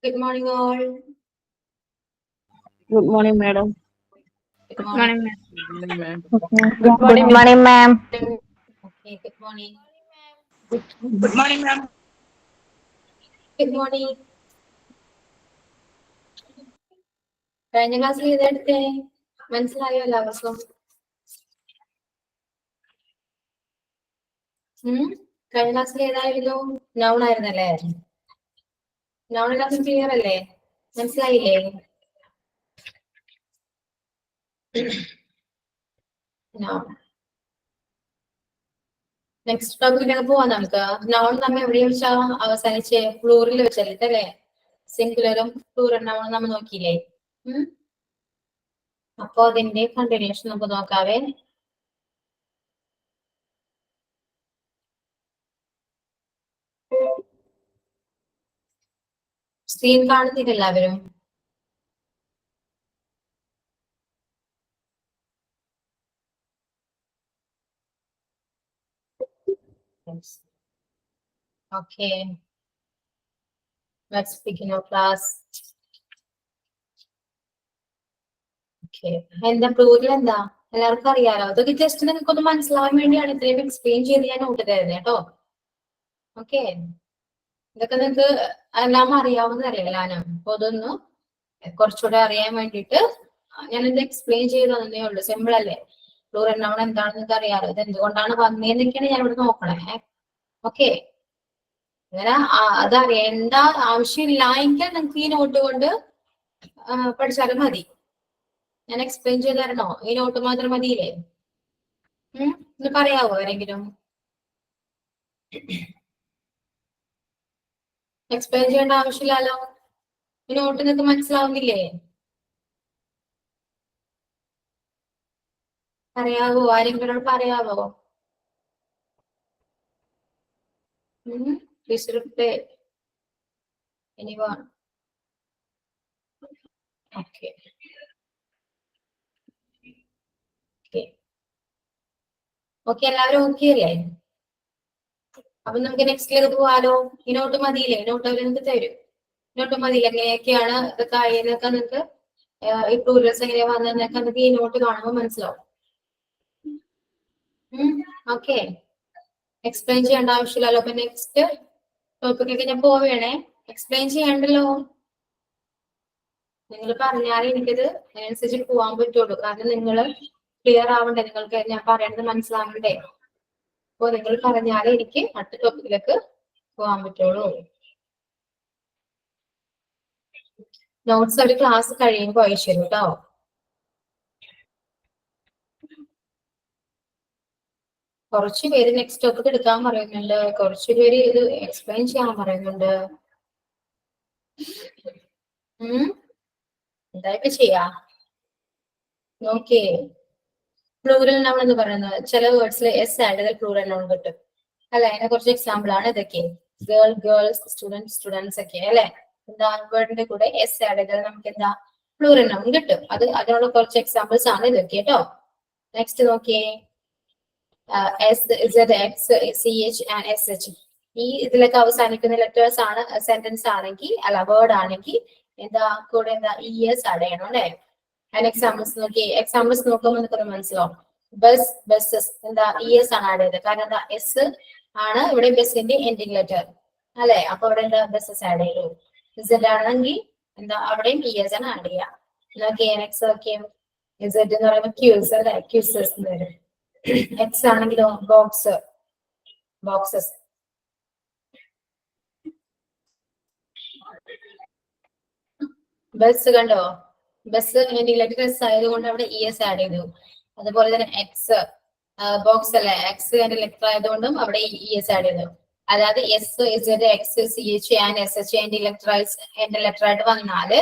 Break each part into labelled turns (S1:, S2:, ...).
S1: Good morning, all.
S2: Good morning, madam.
S1: Good morning,
S3: ma'am.
S2: Good morning, ma'am.
S1: Okay, good morning.
S3: Good morning, ma'am.
S1: Good morning. കഴിഞ്ഞ ക്ലാസ്സിൽ ഏതെടുത്തേ മനസ്സിലായോ എല്ലാവർക്കും? കഴിഞ്ഞ ക്ലാസ്സിൽ ഏതായിരുന്നു? നൗൺ ആയിരുന്നല്ലേ? നൗൺ എല്ലാവർക്കും ക്ലിയർ അല്ലേ? മനസ്സിലായില്ലേ? നെക്സ്റ്റ് ടോപ്പിക്കിലേക്ക് പോവാം നമുക്ക്. നൗൺ നമ്മൾ എവിടെ വെച്ചാ അവസാനിച്ച് പ്ലൂറിൽ വെച്ചല്ലേ അല്ലേ? സിംഗുലറും പ്ലൂറൽ നൗണും നമ്മൾ നോക്കിയില്ലേ? അപ്പൊ അതിന്റെ കണ്ടിന്യൂഷൻ നമുക്ക് നോക്കാവേ. സ്ക്രീൻ കാണുന്നില്ല എല്ലാവരും? Okay. Let's begin our class. Okay. എന്താ പ്ലൂറൽ എന്താ എല്ലാവർക്കും അറിയാലോ? അതൊക്കെ ജസ്റ്റ് നിങ്ങൾക്ക് ഒന്ന് മനസ്സിലാവാൻ വേണ്ടിയാണ് ഇത്രയും എക്സ്പ്ലെയിൻ ചെയ്ത് ഞാൻ നോട്ട് തരുന്നത് കേട്ടോ. ഓക്കെ, ഇതൊക്കെ നിങ്ങൾക്ക് എല്ലാം അറിയാവുന്നതല്ലേ എല്ലാനും. അപ്പൊ അതൊന്ന് കുറച്ചുകൂടെ അറിയാൻ വേണ്ടിയിട്ട് ഞാനിത് എക്സ്പ്ലെയിൻ ചെയ്ത് തന്നേ ഉള്ളൂ. സിമ്പിൾ അല്ലേ? പ്ലൂറൽ നൗൺ എന്താണെന്ന് നിങ്ങൾക്ക് അറിയാലോ. ഇത് എന്തുകൊണ്ടാണ് വന്നതെന്നൊക്കെയാണ് ഞാൻ ഇവിടെ നോക്കണേ. ഓക്കെ, അങ്ങനെ അതറിയേണ്ട ആവശ്യമില്ല എങ്കിൽ നിങ്ങൾക്ക് ഈ നോട്ട് കൊണ്ട് പഠിച്ചാലും മതി. ഞാൻ എക്സ്പ്ലെയിൻ ചെയ്ത് തരണോ? ഈ നോട്ട് മാത്രം മതിയില്ലേ? ഇത് പറയാവോ ആരെങ്കിലും? എക്സ്പ്ലെയിൻ ചെയ്യേണ്ട ആവശ്യമില്ലല്ലോ. ഈ നോട്ട് നിങ്ങൾക്ക് മനസ്സിലാവുന്നില്ലേ? പറയാവോ? ആരെങ്കിലും പറയാവോ? Please reply. Anyone? Okay. Okay, എല്ലാവരും ഓക്കെ അല്ലേ? അപ്പൊ നമുക്ക് നെക്സ്റ്റിലേക്ക് പോവാലോ. ഈ നോട്ട് മതിയില്ലേ? നോട്ട് അവർ നിങ്ങൾക്ക് തരും. നോട്ട് മതിയില്ല എങ്ങനെയൊക്കെയാണ് ഇതൊക്കെ ആയതൊക്കെ നിങ്ങൾക്ക് ഈ പ്ലൂറൽസ് എങ്ങനെയാ വന്നതെന്നൊക്കെ നിങ്ങൾക്ക് ഈ നോട്ട് കാണുമ്പോൾ മനസ്സിലാവും. ഓക്കെ, എക്സ്പ്ലെയിൻ ചെയ്യേണ്ട ആവശ്യമില്ലല്ലോ. അപ്പൊ നെക്സ്റ്റ് ടോപ്പിക്കിലേക്ക് ഞാൻ പോവുകയാണേ. എക്സ്പ്ലെയിൻ ചെയ്യണ്ടല്ലോ. നിങ്ങൾ പറഞ്ഞാലേ എനിക്കത് അതിനനുസരിച്ച് പോകാൻ പറ്റുള്ളൂ. കാരണം നിങ്ങൾ ക്ലിയർ ആവണ്ടേ, നിങ്ങൾക്ക് ഞാൻ പറയണത് മനസ്സിലാവണ്ടേ. അപ്പൊ നിങ്ങൾ പറഞ്ഞാലേ എനിക്ക് അടുത്ത ടോപ്പിക്കിലേക്ക് പോകാൻ പറ്റുള്ളൂ. നോട്ട്സ് ഒരു ക്ലാസ് കഴിയുമ്പോൾ അയച്ചു തരും കേട്ടോ. കുറച്ചു പേര് നെക്സ്റ്റ് ടോപ്പിക് എടുക്കാൻ പറയുന്നുണ്ട്, കുറച്ചു പേര് ഇത് എക്സ്പ്ലെയിൻ ചെയ്യാൻ പറയുന്നുണ്ട്. എന്തായൊക്കെ ചെയ്യാ നോക്കേ. പ്ലൂറൽ നൗൺ എന്ന് പറയുന്നത് ചില വേർഡ്സിൽ എസ് ആഡ് ചെയ്താൽ പ്ലൂറൽ നൗൺ കിട്ടും അല്ലെ? അതിനെ കുറച്ച് എക്സാമ്പിൾ ആണ് ഇതൊക്കെ. ഗേൾ, ഗേൾസ്, സ്റ്റുഡൻറ്, സ്റ്റുഡൻസ് ഒക്കെ അല്ലെ? എന്താ വേർഡിന്റെ കൂടെ എസ് ആഡ് ചെയ്താൽ നമുക്ക് എന്താ പ്ലൂറൽ നൗൺ കിട്ടും. അതിനുള്ള കുറച്ച് എക്സാമ്പിൾസ് ആണ് ഇതൊക്കെ കേട്ടോ. നെക്സ്റ്റ് നോക്കിയേ. SZX, CH ആൻഡ് SH ഈ ഇതിലൊക്കെ അവസാനിക്കുന്ന ലെറ്റേഴ്സ് ആണ്. സെന്റൻസ് ആണെങ്കിൽ അല്ല വേർഡ് ആണെങ്കിൽ എന്താ കൂടെ എന്താ ES ആഡ് ചെയ്യണം അല്ലെ? അതിന് എക്സാമ്പിൾസ് നോക്കി. എക്സാമ്പിൾസ് നോക്കുമ്പോൾ നിങ്ങൾക്ക് മനസ്സിലാവും. ബസ്, ബസ്സസ് എന്താ ES ആണ് ആഡ് ചെയ്തത്. കാരണം എന്താ എസ് ആണ് ഇവിടെ ബസ്സിന്റെ എൻഡിങ് ലെറ്റർ അല്ലെ? അപ്പൊ അവിടെ എന്താ ബസ്സസ് ആഡ് ചെയ്തു. Z ആണെങ്കിൽ എന്താ അവിടെയും ES ആണ് ആഡ് ചെയ്യാം. നോക്കിയേ നെക്സ്റ്റ് നോക്കിയേ. Z എന്ന് പറയുമ്പോൾ ക്യൂസ് അല്ലെ? ക്യൂസസ് എന്ന് വരും. എക്സ് ആണെങ്കിലോ ബോക്സ്, ബോക്സസ്. ബസ് കണ്ടോ? ബസ് ലെറ്റർ ആയതുകൊണ്ട് അവിടെ ES ആഡ് ചെയ്തു. അതുപോലെ തന്നെ എക്സ് ബോക്സ് അല്ലെ? എക്സ് അതിന്റെ ലെറ്റർ ആയതുകൊണ്ടും അവിടെ ES ആഡ് ചെയ്തു. അതായത് SZX, CH ആൻഡ് SH എന്റെ ലെറ്റർ ആയിട്ട് വന്നാല്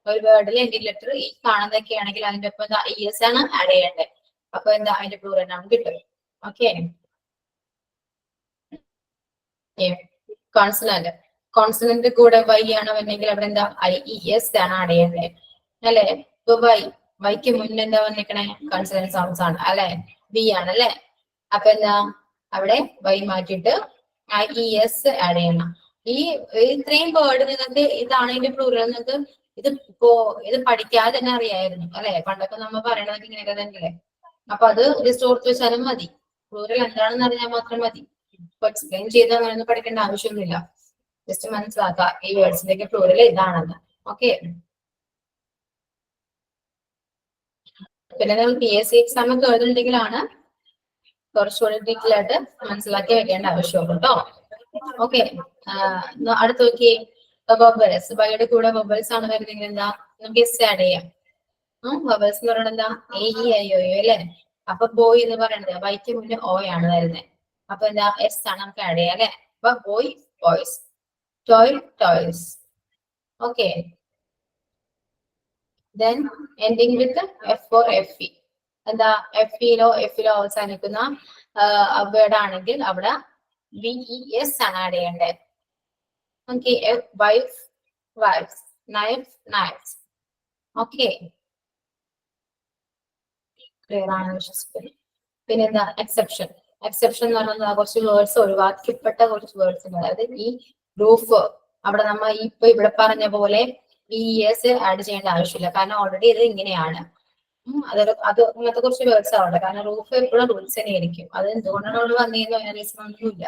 S1: ഒരു വേർഡിൽ എന്റെ ലെറ്റർ ഈ കാണുന്നതൊക്കെ ആണെങ്കിൽ അതിന്റെ ഒപ്പം എന്താ ES ആണ് ആഡ് ചെയ്യേണ്ടത്. അപ്പൊ എന്താ അതിന്റെ പ്ലൂറൽ നൗൺ കിട്ടും. Okay, consonant. കോൺസണന്റ് കൂടെ Y ആണ് വന്നെങ്കിൽ അവിടെ എന്താ IES ആണ് ആഡ് ചെയ്യേണ്ടത് അല്ലെ? ഇപ്പൊ വൈക്ക് മുന്നേ എന്താ വന്നിക്കണേ? കോൺസണന്റ് സൗണ്ട്സ് ആണ് അല്ലെ? V ആണ് അല്ലെ? അപ്പൊ എന്താ അവിടെ Y മാറ്റിയിട്ട് IES ആഡ് ചെയ്യണം. ഈ ഇത്രയും വേർഡ് നിങ്ങൾക്ക് ഇതാണ് ഇതിന്റെ പ്ലൂറൽ നിങ്ങൾക്ക് ഇത് പഠിക്കാതെ തന്നെ അറിയായിരുന്നു അല്ലെ? പണ്ടൊക്കെ നമ്മൾ പറയണതൊക്കെ ഇങ്ങനെയൊക്കെ തന്നെയല്ലേ? അപ്പൊ അത് ജസ്റ്റ് ഓർത്ത് വെച്ചാലും മതി. പ്ലൂറൽ എന്താണെന്ന് അറിഞ്ഞാൽ മാത്രം മതി. ഇപ്പൊ എക്സ്പ്ലെയിൻ ചെയ്ത് അങ്ങനെയൊന്നും പഠിക്കേണ്ട ആവശ്യമൊന്നുമില്ല. ജസ്റ്റ് മനസ്സിലാക്കുക ഈ വേർഡ്സിന്റെയൊക്കെ പ്ലൂറൽ ഇതാണെന്ന്. ഓക്കെ. പിന്നെ നിങ്ങൾ PSC എക്സാം ഒക്കെ എഴുതുന്നുണ്ടെങ്കിലാണ് കുറച്ചുകൂടി ഡീറ്റെയിൽ ആയിട്ട് മനസ്സിലാക്കി വെക്കേണ്ട ആവശ്യമുള്ളൂ കേട്ടോ. ഓക്കെ. അടുത്ത് നോക്കിയേ, ബബിൾസ്. ബൈയുടെ കൂടെ ബബിൾസ് ആണ് വരുന്നെങ്കിൽ എന്താ? നമുക്ക് എസ് ആഡ് ചെയ്യാം. ബബിൾസ് എന്ന് പറയുന്നത് എന്താ? AEIOU അല്ലെ? അപ്പൊ ബോയ് എന്ന് പറയുന്നത് വൈക്ക് മുന്നേ O ആണ് വരുന്നത്. അപ്പൊ എന്താ? എസ് ആണ് നമുക്ക് ആഡ് ചെയ്യാം അല്ലെ? അപ്പൊ boy boys, toy toys. Okay. Then ending with F or FE. എന്താ? FEയിലോ Fയിലോ അവസാനിക്കുന്ന വേർഡ് ആണെങ്കിൽ അവിടെ VES ആണ് ആഡ് ചെയ്യേണ്ടത്. Okay. Wife wifes, knife knifes. Okay. Clear ആണെന്ന് വിശ്വസിക്കുന്നു. പിന്നെ എന്താ? എക്സെപ്ഷൻ. എക്സെപ്ഷൻ എന്ന് പറഞ്ഞാൽ കുറച്ച് വേർഡ്സ് ഒഴിവാക്കിപ്പെട്ട കുറച്ച് വേർഡ്സ് ഉണ്ട്. അതായത് ഈ റൂഫ് അവിടെ നമ്മൾ ഇപ്പൊ ഇവിടെ പറഞ്ഞ പോലെ VES ആഡ് ചെയ്യേണ്ട ആവശ്യമില്ല. കാരണം ഓൾറെഡി ഇത് ഇങ്ങനെയാണ്. അത് അങ്ങനത്തെ കുറച്ച് വേർഡ്സ് ആവട്ടെ. കാരണം റൂഫ് എപ്പോഴും റൂൾസ് തന്നെ ആയിരിക്കും. അത് എന്തുകൊണ്ടാണ് അവിടെ വന്നതെന്ന് റീസൺ ഒന്നുമില്ല.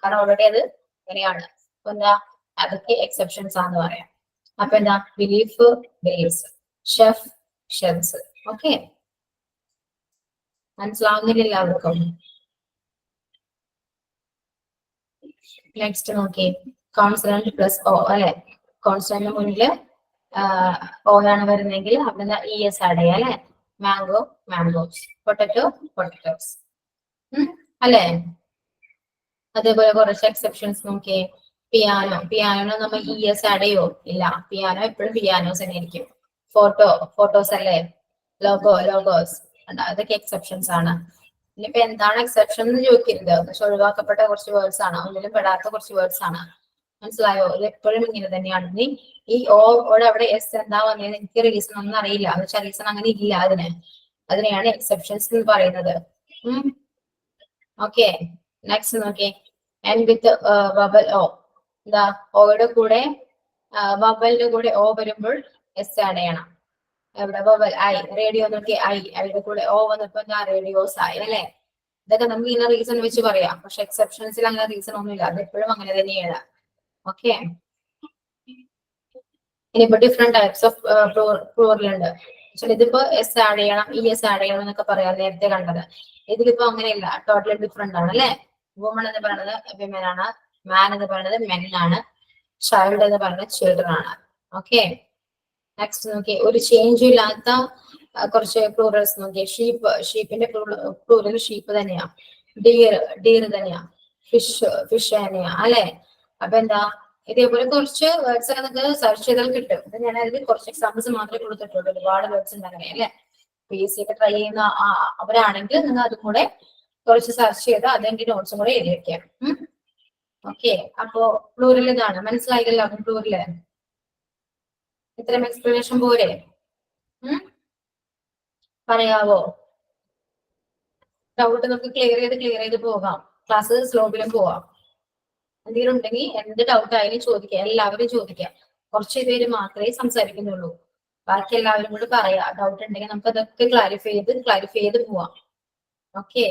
S1: കാരണം ഓൾറെഡി അത് ഇങ്ങനെയാണ്. അപ്പൊ എന്താ? അതൊക്കെ എക്സെപ്ഷൻസ് ആണെന്ന് പറയാം. അപ്പൊ എന്താ? Belief beliefs, chef chefs. Okay. മനസ്സിലാവുന്നില്ല എല്ലാവർക്കും? നെക്സ്റ്റ് നോക്കി, കോൺസണന്റ് പ്ലസ് O അല്ലെ? കോൺസണന്റ് മുന്നില് O ആണ് വരുന്നെങ്കിൽ അവിടെ ES ആഡ് ചെയ്യാം അല്ലെ? മാംഗോ മാംഗോസ്, പൊട്ടറ്റോ പൊട്ടറ്റോസ് അല്ലെ? അതേപോലെ കുറച്ച് എക്സെപ്ഷൻസ് നോക്കിയേ. പിയാനോ. പിയാനോ നമ്മൾ ES ആഡ് ചെയ്യോ? ഇല്ല. പിയാനോ എപ്പോഴും പിയാനോസ് തന്നെ ആയിരിക്കും. ഫോട്ടോ ഫോട്ടോസ് അല്ലേ? Logo logos. അതൊക്കെ എക്സെപ്ഷൻസ് ആണ്. ഇനിയിപ്പോ എന്താണ് എക്സെപ്ഷൻ എന്ന് ചോദിക്കരുത്. പക്ഷെ ഒഴിവാക്കപ്പെട്ട കുറച്ച് വേർഡ്സ് ആണ്, ഒന്നിലും പെടാത്ത കുറച്ച് വേർഡ്സ് ആണ്. മനസ്സിലായോ? ഇത് എപ്പോഴും ഇങ്ങനെ തന്നെയാണ്. ഇനി ഈ ഓടെ അവിടെ എസ് എന്താ വന്നത് എനിക്ക് റീസൺ ഒന്നും അറിയില്ല. എന്ന് വെച്ചാൽ റീസൺ അങ്ങനെ ഇല്ല അതിനെയാണ് എക്സെപ്ഷൻസ് എന്ന് പറയുന്നത്. ഓക്കെ. നെക്സ്റ്റ് നോക്കിയേ, എൻ വിത്ത് വബൽ O. എന്താ? ഓയുടെ കൂടെ വബലിന്റെ കൂടെ O വരുമ്പോൾ എസ് ആഡ് ചെയ്യണം. എവിടെ? വബൽ ഐ. റേഡിയോ നോക്കി ഐയുടെ കൂടെ O വന്നപ്പോ എന്താ? റേഡിയോസ് ആയി അല്ലെ? ഇതൊക്കെ നമുക്ക് ഇന്ന റീസൺ വെച്ച് പറയാം. പക്ഷെ എക്സെപ്ഷൻസിൽ അങ്ങനെ റീസൺ ഒന്നുമില്ല. അത് എപ്പോഴും അങ്ങനെ തന്നെയാണ്. ഓക്കെ. ഇനിയിപ്പോ ഡിഫറെന്റ് ടൈപ്സ് ഓഫ് പ്ലൂറൽ ഉണ്ട്. ഇതിപ്പോ എസ് ആഡ് ചെയ്യണം, ES ആഡ് ചെയ്യണം എന്നൊക്കെ പറയാം, നേരത്തെ കണ്ടത്. ഇതിലിപ്പോ അങ്ങനെയില്ല. ടോട്ടലി ഡിഫറെന്റ് ആണ് അല്ലെ? വുമൺ എന്ന് പറയുന്നത് വിമൻ ആണ്, മാൻ എന്ന് പറയുന്നത് മെൻ ആണ്, ചൈൽഡ് എന്ന് പറയുന്നത് ചിൽഡ്രൻ ആണ്. ഓക്കെ. നെക്സ്റ്റ് നോക്കി, ഒരു ചേഞ്ച് ഇല്ലാത്ത കുറച്ച് പ്ലൂറൽസ് നോക്കി. ഷീപ്പ്. ഷീപ്പിന്റെ പ്ലൂറൽ ഷീപ്പ് തന്നെയാ. ഡീർ തന്നെയാ. ഫിഷ് തന്നെയാ അല്ലെ? അപ്പൊ എന്താ? ഇതേപോലെ കുറച്ച് വേർഡ്സ് ഒക്കെ നിങ്ങൾക്ക് സെർച്ച് ചെയ്താൽ കിട്ടും. ഞാൻ അതിൽ കുറച്ച് എക്സാമ്പിൾസ് മാത്രമേ കൊടുത്തിട്ടുള്ളൂ. ഒരുപാട് വേർഡ്സ് ഉണ്ട് അങ്ങനെ അല്ലെ? PSC ഒക്കെ ട്രൈ ചെയ്യുന്ന അവരാണെങ്കിൽ നിങ്ങൾ അതും കൂടെ കുറച്ച് സെർച്ച് ചെയ്ത് അതിന്റെ നോട്ട്സും കൂടെ എഴുതി വെക്കാം. ഓക്കെ. അപ്പോ പ്ലൂറൽ ഇതാണ്. മനസ്സിലായില്ലല്ലോ പ്ലൂറല്? ഇത്രയും എക്സ്പ്ലനേഷൻ പോരെ? പറയാവോ? ഡൗട്ട് നമുക്ക് ക്ലിയർ ചെയ്ത് പോകാം. ക്ലാസ് സ്ലോപ്പിലും പോവാം. എന്തെങ്കിലും ഉണ്ടെങ്കിൽ എന്ത് ഡൗട്ട് ആയാലും ചോദിക്കുക. എല്ലാവരും ചോദിക്കുക. കുറച്ച് പേര് മാത്രമേ സംസാരിക്കുന്നുള്ളൂ. ബാക്കി എല്ലാവരും കൂടി പറയാം. ഡൗട്ട് ഉണ്ടെങ്കിൽ നമുക്ക് അതൊക്കെ ക്ലാരിഫൈ ചെയ്ത് പോവാം. ഓക്കെ.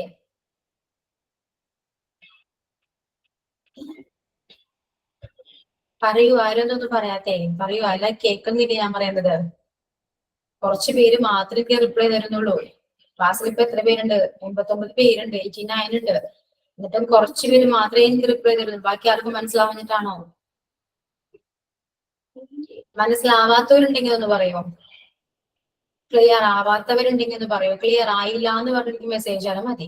S1: പറയൂ. ആരൊന്നും പറയാത്തേ? പറയൂ. അല്ല കേൾക്കുന്നില്ല ഞാൻ പറയുന്നത്. കുറച്ച് പേര് മാത്രമേ റിപ്ലൈ തരുന്നുള്ളൂ. ക്ലാസ്സിൽ ഇപ്പൊ എത്ര പേരുണ്ട്? 89 പേരുണ്ട്. 89 ഉണ്ട്. എന്നിട്ടും കുറച്ച് പേര് മാത്രമേ എനിക്ക് റിപ്ലൈ തരുന്നു. ബാക്കി ആർക്കും മനസ്സിലാവുന്നിട്ടാണോ? മനസ്സിലാവാത്തവരുണ്ടെങ്കിൽ ഒന്ന് പറയോ? ക്ലിയർ ആവാത്തവരുണ്ടെങ്കിൽ ഒന്ന് പറയോ? ക്ലിയർ ആയില്ല എന്ന് പറഞ്ഞിട്ട് മെസ്സേജ് ആണ് മതി.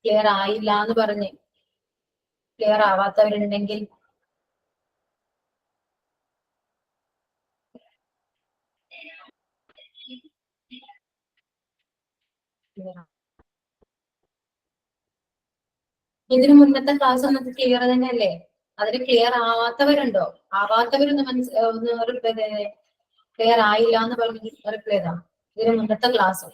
S1: ക്ലിയർ ആയില്ല എന്ന് പറഞ്ഞ് ക്ലിയർ ആവാത്തവരുണ്ടെങ്കിൽ ഇതിന് മുന്നത്തെ ക്ലാസ് നമുക്ക് ക്ലിയർ തന്നെയല്ലേ? അതിന് ക്ലിയർ ആവാത്തവരുണ്ടോ? ഒന്ന് റിപ്ലൈ ചെയ്തേ. ക്ലിയർ ആയില്ല എന്ന് പറഞ്ഞ് റിപ്ലൈ ചെയ്താ. ഇതിന് മുന്നത്തെ ക്ലാസ്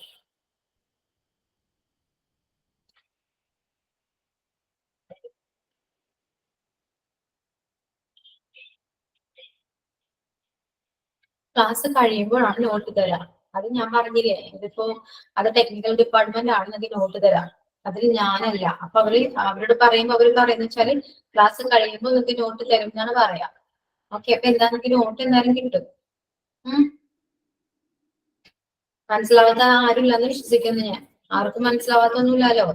S1: ക്ലാസ് കഴിയുമ്പോഴാണ് നോട്ട് തരാം. അത് ഞാൻ പറഞ്ഞില്ലേ, ഇതിപ്പോ അത് ടെക്നിക്കൽ ഡിപ്പാർട്ട്മെന്റ് ആണെന്നെങ്കിൽ നോട്ട് തരാം. അതിൽ ഞാനല്ല. അപ്പൊ അവരോട് പറയുമ്പോ അവര് പറയുന്ന വെച്ചാല് ക്ലാസ് കഴിയുമ്പോൾ നിങ്ങൾക്ക് നോട്ട് തരും എന്നാണ് പറയാം. ഓക്കെ, അപ്പൊ എന്താണെങ്കിൽ നോട്ട് എന്തായാലും കിട്ടും. മനസ്സിലാവാത്ത ആരുമില്ലെന്ന് വിശ്വസിക്കുന്നു ഞാൻ. ആർക്കും മനസ്സിലാവാത്തൊന്നുമില്ലല്ലോ.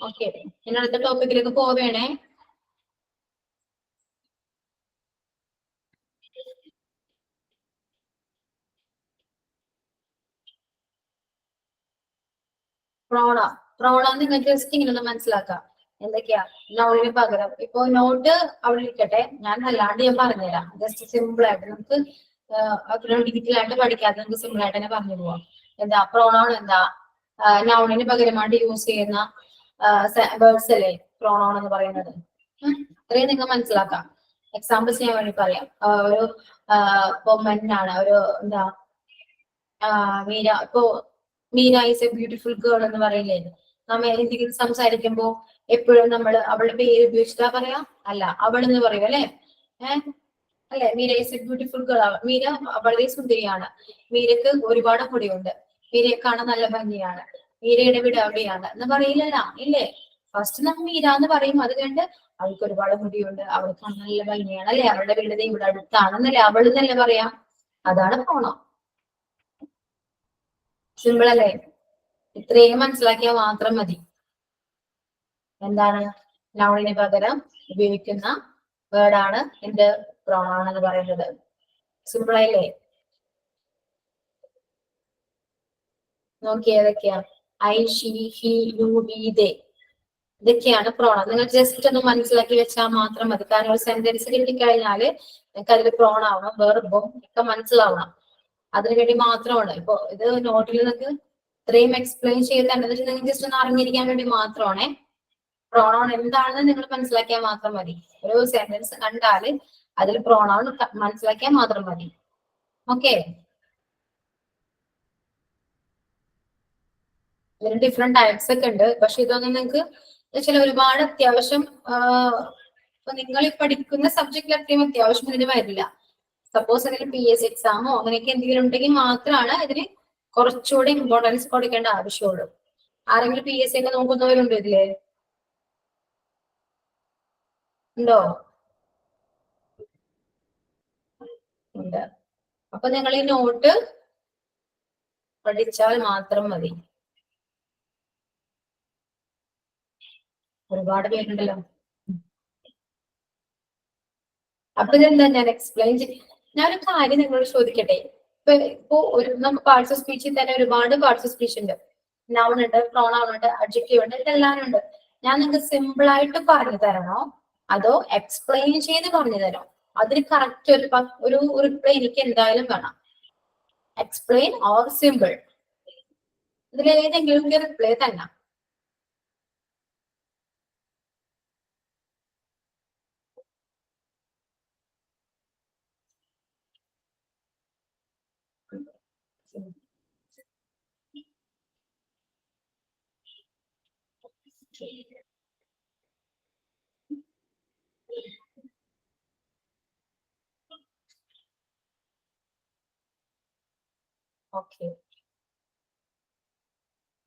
S1: ഓക്കെ, ഇനി അടുത്ത ടോപ്പിക്കിലേക്ക് പോവേണേ. പ്രോണ നിങ്ങൾ ജസ്റ്റ് ഇങ്ങനെ മനസ്സിലാക്കാം. എന്തൊക്കെയാ നൗണിന് പകരം. ഇപ്പൊ നോട്ട് അവിടെ ഇരിക്കട്ടെ, ഞാൻ അല്ലാണ്ട് ഞാൻ പറഞ്ഞുതരാം. ജസ്റ്റ് സിമ്പിൾ ആയിട്ട് നമുക്ക് ഡിജിറ്റൽ ആയിട്ട് പഠിക്കാതെ നമുക്ക് സിമ്പിൾ ആയിട്ട് തന്നെ പറഞ്ഞു പോവാം. എന്താ പ്രോണോൺ? എന്താ നൗണിന് പകരമായിട്ട് യൂസ് ചെയ്യുന്ന വേർഡ്സ് അല്ലേ പ്രോണോൺ എന്ന് പറയുന്നത്. അത്രയും നിങ്ങൾ മനസ്സിലാക്കാം. എക്സാമ്പിൾസ് ഞാൻ വേണ്ടി പറയാം. ഒരു പൊമ്മനാണ്, ഒരു എന്താ മീര. ഇപ്പോ Meera is A beautiful girl എന്ന് പറയില്ലേ. നമ്മ എന്തെങ്കിലും സംസാരിക്കുമ്പോ എപ്പോഴും നമ്മൾ അവളുടെ പേര് ഉപയോഗിച്ചിട്ടാ പറയാ? അല്ല, അവളെന്ന് പറയും അല്ലെ. അല്ലെ, Meera is A beautiful girl. Meera വളരെ സുന്ദരിയാണ്. മീരക്ക് ഒരുപാട് മുടിയുണ്ട്. മീരയെ കാണാൻ നല്ല ഭംഗിയാണ്. മീരയുടെ വീട് അവിടെയാണ് എന്ന് പറയില്ലല്ലോ, ഇല്ലേ? ഫസ്റ്റ് നമ്മൾ മീര എന്ന് പറയും. അത് കഴിഞ്ഞിട്ട് അവൾക്ക് ഒരുപാട് മുടിയുണ്ട്, അവൾക്ക് നല്ല ഭംഗിയാണ് അല്ലെ, അവളുടെ വീട് ഇവിടെ അടുത്താണെന്നല്ലേ അവളെന്നല്ലേ പറയാം. അതാണ് പ്രോണോൺ. സിമ്പിൾ അല്ലേ? ഇത്രയും മനസ്സിലാക്കിയാൽ മാത്രം മതി. എന്താണ് നൗണിന് പകരം ഉപയോഗിക്കുന്ന വേർഡാണ് എന്ത്? പ്രോണോൺ എന്ന് പറയുന്നത്. സിമ്പിൾ ആയില്ലേ? നോക്കി ഏതൊക്കെയാ? I, she, he, you, we, they. ഇതൊക്കെയാണ് പ്രോണോൺ. നിങ്ങൾ ജസ്റ്റ് ഒന്ന് മനസ്സിലാക്കി വെച്ചാൽ മാത്രം മതി. കാരണം ഒരു സെന്റൻസ് കിട്ടിക്കഴിഞ്ഞാല് നിങ്ങൾക്ക് അതിൽ പ്രോണാവണം, വെർബും ഒക്കെ മനസ്സിലാവണം. അതിനുവേണ്ടി മാത്രമാണ്. ഇപ്പൊ ഇത് നോട്ടിൽ നിങ്ങൾക്ക് ഇത്രയും എക്സ്പ്ലെയിൻ ചെയ്ത് നിങ്ങൾക്ക് ജസ്റ്റ് ഒന്ന് അറിഞ്ഞിരിക്കാൻ വേണ്ടി മാത്രമാണ്. പ്രോണോൺ എന്താണെന്ന് നിങ്ങൾ മനസ്സിലാക്കിയാൽ മാത്രം മതി. ഒരു സെന്റൻസ് കണ്ടാല് അതിൽ പ്രോണോൺ മനസ്സിലാക്കിയാൽ മാത്രം മതി. ഓക്കെ, ഇതിന് ഡിഫറെന്റ് ടൈപ്സ് ഒക്കെ ഉണ്ട്. പക്ഷെ ഇതൊന്നും നിങ്ങൾക്ക് ചില ഒരുപാട് അത്യാവശ്യം ഇപ്പൊ നിങ്ങൾ ഈ പഠിക്കുന്ന സബ്ജക്റ്റിൽ അത്രയും അത്യാവശ്യം ഇതിന് വരില്ല. സപ്പോസ് അതിന് PSC എക്സാമോ അങ്ങനെയൊക്കെ എന്തെങ്കിലും ഉണ്ടെങ്കിൽ മാത്രമാണ് ഇതിന് കുറച്ചുകൂടി ഇമ്പോർട്ടൻസ് കൊടുക്കേണ്ട ആവശ്യമുള്ളൂ. ആരെങ്കിലും PSC ഒക്കെ നോക്കുന്നവരുണ്ടോ ഇതില്? ഉണ്ടോ? ഉണ്ട്. അപ്പൊ നിങ്ങൾ ഈ നോട്ട് പഠിച്ചാൽ മാത്രം മതി. ഒരുപാട് പേരുണ്ടല്ലോ. അപ്പൊ ഇതെന്താ ഞാൻ എക്സ്പ്ലെയിൻ ഞാനൊരു കാര്യം നിങ്ങളോട് ചോദിക്കട്ടെ. ഇപ്പൊ ഒരു നമുക്ക് പാർട്സ് ഓഫ് സ്പീച്ചിൽ തന്നെ ഒരുപാട് പാർട്സ് ഓഫ് സ്പീച്ച് ഉണ്ട്. നൗൺ ഉണ്ട്, പ്രോണൗൺ ഉണ്ട്, അഡ്ജക്റ്റീവ് ഉണ്ട്, ഇതെല്ലാം ഉണ്ട്. ഞാൻ നിങ്ങൾക്ക് സിമ്പിൾ ആയിട്ട് പറഞ്ഞു തരണോ അതോ എക്സ്പ്ലെയിൻ ചെയ്ത് പറഞ്ഞു തരണോ? അതിന് കറക്റ്റ് ഒരു റിപ്ലൈ എനിക്ക് എന്തായാലും വേണം. എക്സ്പ്ലെയിൻ ഓർ സിമ്പിൾ, ഇതിലേതെങ്കിലും റിപ്ലൈ തന്നെ.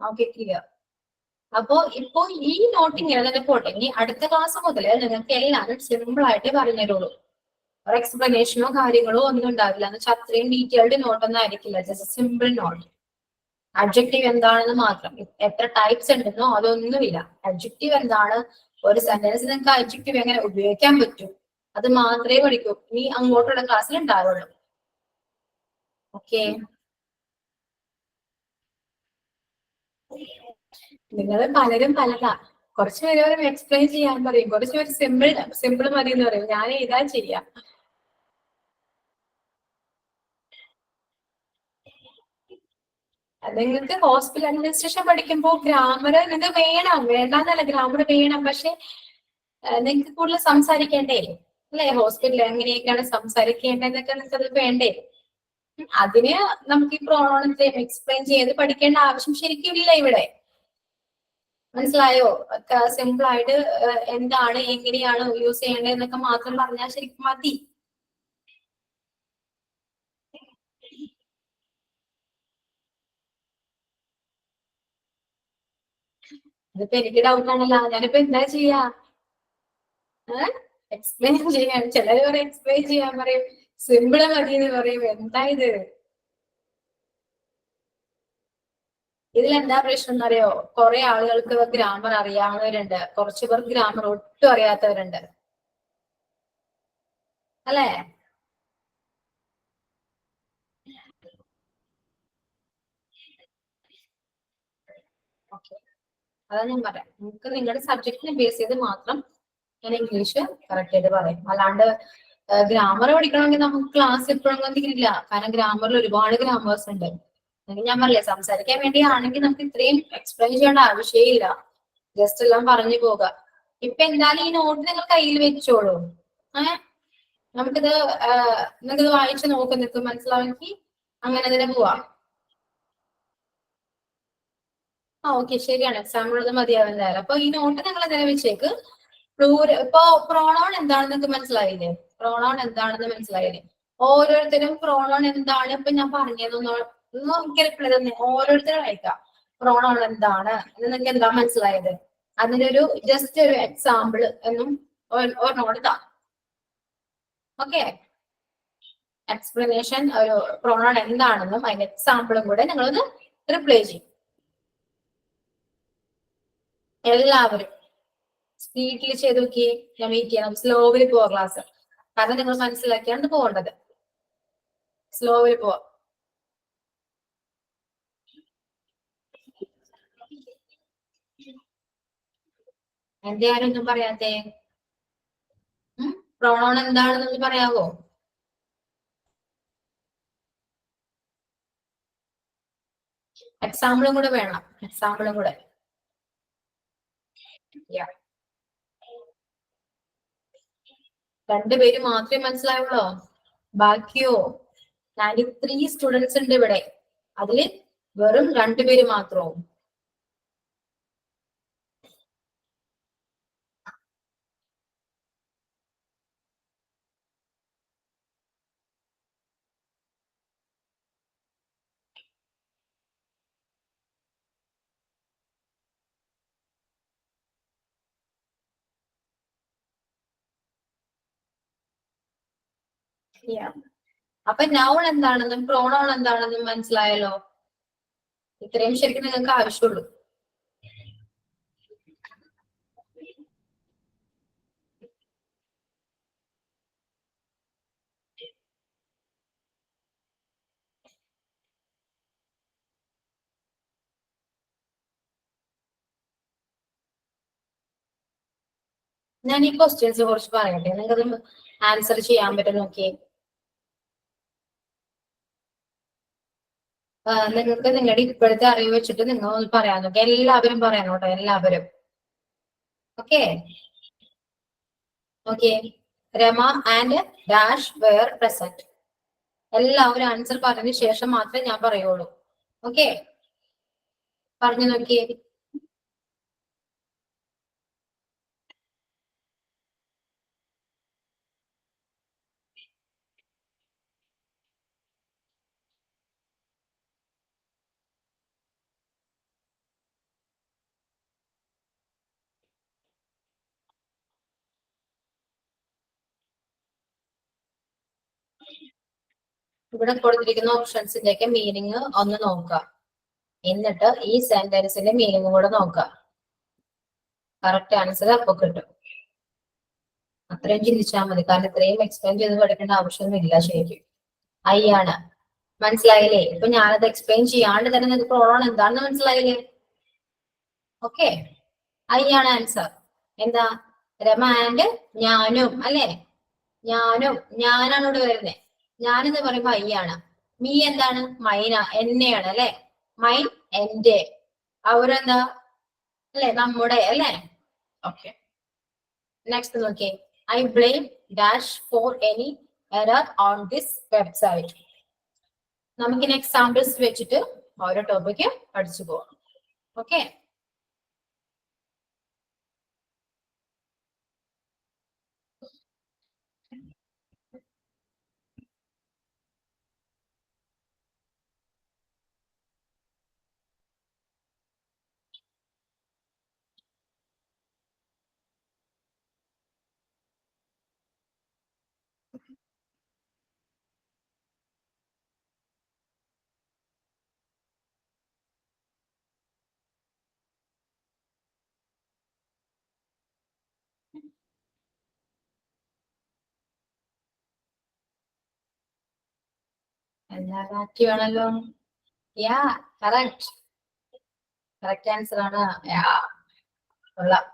S1: Okay, clear. അപ്പോ ഇപ്പോ ഈ നോട്ടിങ് തന്നെ പോട്ടെ. ഇനി അടുത്ത ക്ലാസ് മുതൽ നിങ്ങൾക്ക് എല്ലാവരും സിമ്പിൾ ആയിട്ട് പറഞ്ഞു തരുള്ളൂ. ഒരു എക്സ്പ്ലനേഷനോ കാര്യങ്ങളോ ഒന്നും ഉണ്ടാവില്ല. എന്ന് വെച്ചാൽ അത്രയും ഡീറ്റെയിൽഡ് നോട്ടൊന്നും ആയിരിക്കില്ല. Just simple not. അഡ്ജക്റ്റീവ് എന്താണെന്ന് മാത്രം. എത്ര ടൈപ്സ് ഉണ്ടെന്നോ അതൊന്നുമില്ല. അഡ്ജക്റ്റീവ് എന്താണ്, ഒരു സെന്റൻസ് നിങ്ങൾക്ക് അഡ്ജക്റ്റീവ് എങ്ങനെ ഉപയോഗിക്കാൻ പറ്റും, അത് മാത്രമേ പഠിക്കൂ. ഇനി അങ്ങോട്ടുള്ള ക്ലാസ്സിൽ ഉണ്ടാവുള്ളൂ. ഓക്കെ, നിങ്ങൾ പലരും പലതാ. കുറച്ച് പേര് എക്സ്പ്ലെയിൻ ചെയ്യാൻ പറയും, കുറച്ച് പേര് സിമ്പിൾ മതി എന്ന് പറയും. ഞാൻ ഇതാ ചെയ്യാം. നിങ്ങൾക്ക് ഹോസ്പിറ്റൽ അഡ്മിനിസ്ട്രേഷൻ പഠിക്കുമ്പോൾ ഗ്രാമർ നിങ്ങൾക്ക് വേണം, വേണ്ടാന്നല്ല, ഗ്രാമർ വേണം. പക്ഷെ നിങ്ങൾക്ക് കൂടുതൽ സംസാരിക്കേണ്ടേ അല്ലെ? ഹോസ്പിറ്റലിൽ എങ്ങനെയൊക്കെയാണ് സംസാരിക്കേണ്ടതെന്നൊക്കെ നിങ്ങൾക്ക് അത് വേണ്ടേ? അതിന് നമുക്ക് ഈ പ്രോണോൺ എക്സ്പ്ലെയിൻ ചെയ്ത് പഠിക്കേണ്ട ആവശ്യം ശരിക്കും ഇല്ല ഇവിടെ. മനസ്സിലായോ? സിമ്പിൾ ആയിട്ട് എന്താണ് എങ്ങനെയാണ് യൂസ് ചെയ്യേണ്ടത് എന്നൊക്കെ മാത്രം പറഞ്ഞാൽ ശരിക്കും മതി. ഇതിപ്പോ എനിക്ക് ഡൗട്ട് ആണല്ലോ, ഞാനിപ്പോ എന്താ ചെയ്യാ? എക്സ്പ്ലെയിൻ ചെയ്യാൻ ചിലര് പറയും, എക്സ്പ്ലെയിൻ ചെയ്യാൻ പറയും, സിമ്പിള് മതി എന്ന് പറയും. എന്താ ഇത്? ഇതിലെന്താ പ്രശ്നം എന്നറിയോ? കുറെ ആളുകൾക്ക് ഗ്രാമർ അറിയാവുന്നവരുണ്ട്, കുറച്ചു പേർ ഗ്രാമർ ഒട്ടും അറിയാത്തവരുണ്ട്, അല്ലേ? ഓക്കെ, അതാ ഞാൻ പറയാം. നിങ്ങൾക്ക് നിങ്ങളുടെ സബ്ജക്റ്റിനെ ബേസ് ചെയ്ത് മാത്രം ഞാൻ ഇംഗ്ലീഷ് കറക്റ്റ് ആയിട്ട് പറയും. അല്ലാണ്ട് ഗ്രാമർ പഠിക്കണമെങ്കിൽ നമുക്ക് ക്ലാസ് എപ്പോഴൊന്നും തീരില്ല. കാരണം ഗ്രാമറിൽ ഒരുപാട് ഗ്രാമേഴ്സ് ഉണ്ട്. അല്ലെങ്കിൽ ഞാൻ പറയില്ലേ, സംസാരിക്കാൻ വേണ്ടിയാണെങ്കിൽ നമുക്ക് ഇത്രയും എക്സ്പ്ലെയിൻ ചെയ്യേണ്ട ആവശ്യമില്ല. ജസ്റ്റ് എല്ലാം പറഞ്ഞു പോകാം. ഇപ്പൊ എന്തായാലും ഈ നോട്ട് നിങ്ങൾ കയ്യിൽ വെച്ചോളൂ. നമുക്കിത് നിങ്ങൾക്കിത് വായിച്ചു നോക്കി നിൽക്കും, മനസ്സിലാവുമെങ്കിൽ അങ്ങനെ തന്നെ പോവാം. ഓക്കെ, ശരിയാണ്. എക്സാമ്പിൾ ഇത് മതിയാവുന്ന. അപ്പൊ ഈ നോട്ട് നിങ്ങൾ എന്തിനാ വെച്ചേക്ക്? ഇപ്പൊ പ്രോണോൺ എന്താണെന്ന് നിങ്ങൾക്ക് മനസ്സിലായില്ലേ? പ്രോണോൺ എന്താണെന്ന് മനസ്സിലായില്ലേ? ഓരോരുത്തരും പ്രോണോൺ എന്താണ് ഇപ്പൊ ഞാൻ പറഞ്ഞതെന്ന് റിപ്ലൈ തന്നെ ഓരോരുത്തരും അയക്കാം. പ്രോണോൺ എന്താണ് എന്ന് നിങ്ങൾക്ക് എന്താ മനസ്സിലായത്? അതിനൊരു ജസ്റ്റ് ഒരു എക്സാമ്പിൾ എന്നും ഒരെണ്ണം ഇതാ. ഓക്കെ, എക്സ്പ്ലനേഷൻ ഒരു പ്രോണോൺ എന്താണെന്നും അതിന്റെ എക്സാമ്പിളും കൂടെ നിങ്ങളൊന്ന് റിപ്ലൈ ചെയ്യും. എല്ലാവരും സ്പീഡിൽ ചെയ്ത് നോക്കിയേ. ഞാൻ വെയിറ്റ് ചെയ്യണം. സ്ലോവിൽ പോവാ ക്ലാസ്, കാരണം നിങ്ങൾ മനസ്സിലാക്കിയാണ് പോകേണ്ടത്. സ്ലോവിൽ പോവാ. എന്റെ ആരും ഒന്നും പറയാത്തേ? പ്രോണോൺ എന്താണെന്ന് പറയാവോ? എക്സാമ്പിളും കൂടെ വേണം, എക്സാമ്പിളും കൂടെ. രണ്ടുപേര് മാത്രമേ മനസ്സിലാവുള്ളൂ, ബാക്കിയോ 93 സ്റ്റുഡൻസ് ഉണ്ട് ഇവിടെ, അതില് വെറും 2 പേര് മാത്രവും. അപ്പൊ നൗൺ എന്താണെന്നും പ്രോണോൺ എന്താണെന്നും മനസ്സിലായല്ലോ. ഇത്രയും ശരിക്കും നിങ്ങൾക്ക് ആവശ്യമുള്ളൂ. ഞാൻ ഈ ക്വസ്റ്റ്യൻസ് കുറച്ച് പറയട്ടെ, നിങ്ങൾക്കത് ആൻസർ ചെയ്യാൻ പറ്റും നോക്കിയേ. നിങ്ങൾക്ക് നിങ്ങളുടെ ഇപ്പോഴത്തെ അറിവ് വെച്ചിട്ട് നിങ്ങൾ ഒന്ന് പറയാൻ നോക്കി. എല്ലാവരും പറയാനോ കേട്ടോ, എല്ലാവരും. Okay okay. Rama and dash were present. എല്ലാവരും ആൻസർ പറഞ്ഞതിന് ശേഷം മാത്രമേ ഞാൻ പറയുള്ളൂ. ഓക്കെ, പറഞ്ഞു നോക്കിയേ. ഇവിടെ കൊടുത്തിരിക്കുന്ന ഓപ്ഷൻസിന്റെ ഒക്കെ മീനിങ് ഒന്ന് നോക്കുക, എന്നിട്ട് ഈ സെന്റൻസിന്റെ മീനിങ് കൂടെ നോക്കുക. കറക്റ്റ് ആൻസർ അപ്പൊ കിട്ടും. അത്രയും ചിന്തിച്ചാൽ മതി, കാരണം ഇത്രയും എക്സ്പ്ലെയിൻ ചെയ്ത് പഠിക്കേണ്ട ആവശ്യമൊന്നുമില്ല. ശരിക്കും ഐ ആണ്, മനസ്സിലായില്ലേ? ഇപ്പൊ ഞാനത് എക്സ്പ്ലെയിൻ ചെയ്യാണ്ട് തന്നെ നിങ്ങൾക്ക് പ്രോണോൺ എന്താണെന്ന് മനസ്സിലായില്ലേ? ഓക്കെ, ഐ ആണ് ആൻസർ. എന്താ? രമ ആൻഡ് ഞാനും, അല്ലെ? ഞാനും, ഞാനാണ് ഇവിടെ വരുന്നത്. ഞാനെന്ന് പറയുമ്പോ ഐ ആണ്. മീ എന്താണ്? മൈന, എന്നെയാണ്, അല്ലെ? മൈൻ, എന്റെ. അവരെന്താ? അല്ലെ, നമ്മുടെ, അല്ലെ? ഓക്കെ, നെക്സ്റ്റ് നോക്കിയേ. I blame dash for any error on this website. നമുക്കിനി എക്സാമ്പിൾസ് വെച്ചിട്ട് ഓരോ ടോപ്പിക്ക് പഠിച്ചു പോവാം. ഓക്കെ, എല്ലാവരും ആക്റ്റീവ് ആണല്ലോ. യാ കറക്റ്റ് കറക്റ്റ് ആൻസർ ആണ്. യാ കൊള്ളാം.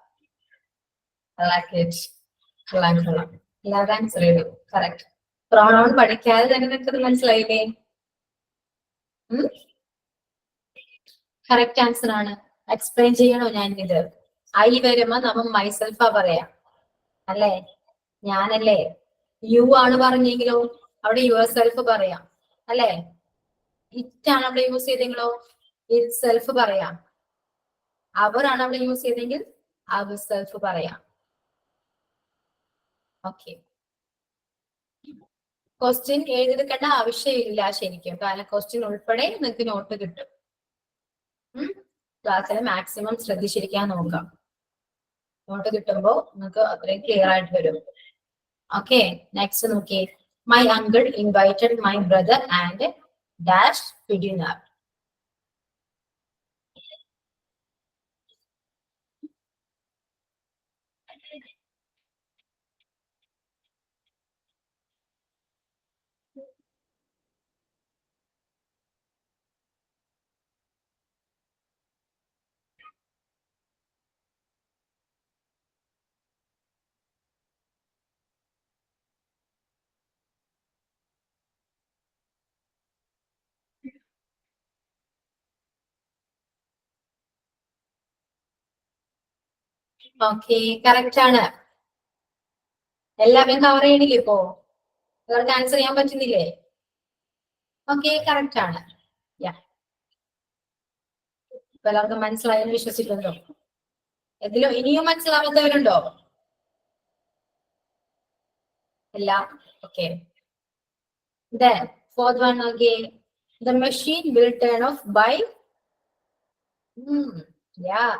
S1: എല്ലാവരും ആൻസർ ചെയ്തു. കറക്റ്റ്. പ്രോണൗൺ പഠിക്കാതെ തന്നെ നിനക്കത് മനസ്സിലായില്ലേ? കറക്റ്റ് ആൻസർ ആണ്. എക്സ്പ്ലെയിൻ ചെയ്യണോ ഞാൻ ഇത്? ഐ വരുമ്പോ നമ്മ മൈസെൽഫാ പറയാം അല്ലേ? ഞാനല്ലേ. യു ആണ് പറഞ്ഞെങ്കിലോ അവിടെ യുവർ സെൽഫ് പറയാം അല്ലേ? ഇറ്റ് ആണ് അവിടെ യൂസ് ചെയ്തെങ്കിലോ ഇറ്റ് സെൽഫ് പറയാം. അവരാണ് അവിടെ യൂസ് ചെയ്തെങ്കിൽ അവർ സെൽഫ് പറയാം. ഓക്കെ. ക്വസ്റ്റ്യൻ എഴുതിയെടുക്കേണ്ട ആവശ്യമില്ല ശരിക്കും, കാരണം ക്വസ്റ്റ്യൻ ഉൾപ്പെടെ നിങ്ങൾക്ക് നോട്ട് കിട്ടും. ക്ലാസ്സിൽ മാക്സിമം ശ്രദ്ധിച്ചിരിക്കാൻ നോക്കാം. നോട്ട് കിട്ടുമ്പോ നിങ്ങൾക്ക് അത്രയും ക്ലിയർ ആയിട്ട് വരും. ഓക്കെ, നെക്സ്റ്റ് നോക്കിയേ. My uncle invited my brother and dash to dinner. Okay, correct ആണ്. എല്ലാവരും കവർ ചെയ്യണില്ലേ ഇപ്പോ? എല്ലാവർക്കും ആൻസർ ചെയ്യാൻ പറ്റുന്നില്ലേ? ഓക്കെ, കറക്റ്റ് ആണ്. ഇപ്പൊ എല്ലാവർക്കും മനസ്സിലായെന്ന് വിശ്വസിക്കുന്നു. ഇതിലും ഇനിയും മനസ്സിലാവാത്തവരുണ്ടോ? ഇല്ല. Okay. Then fourth one again. The machine will turn off by. Yeah.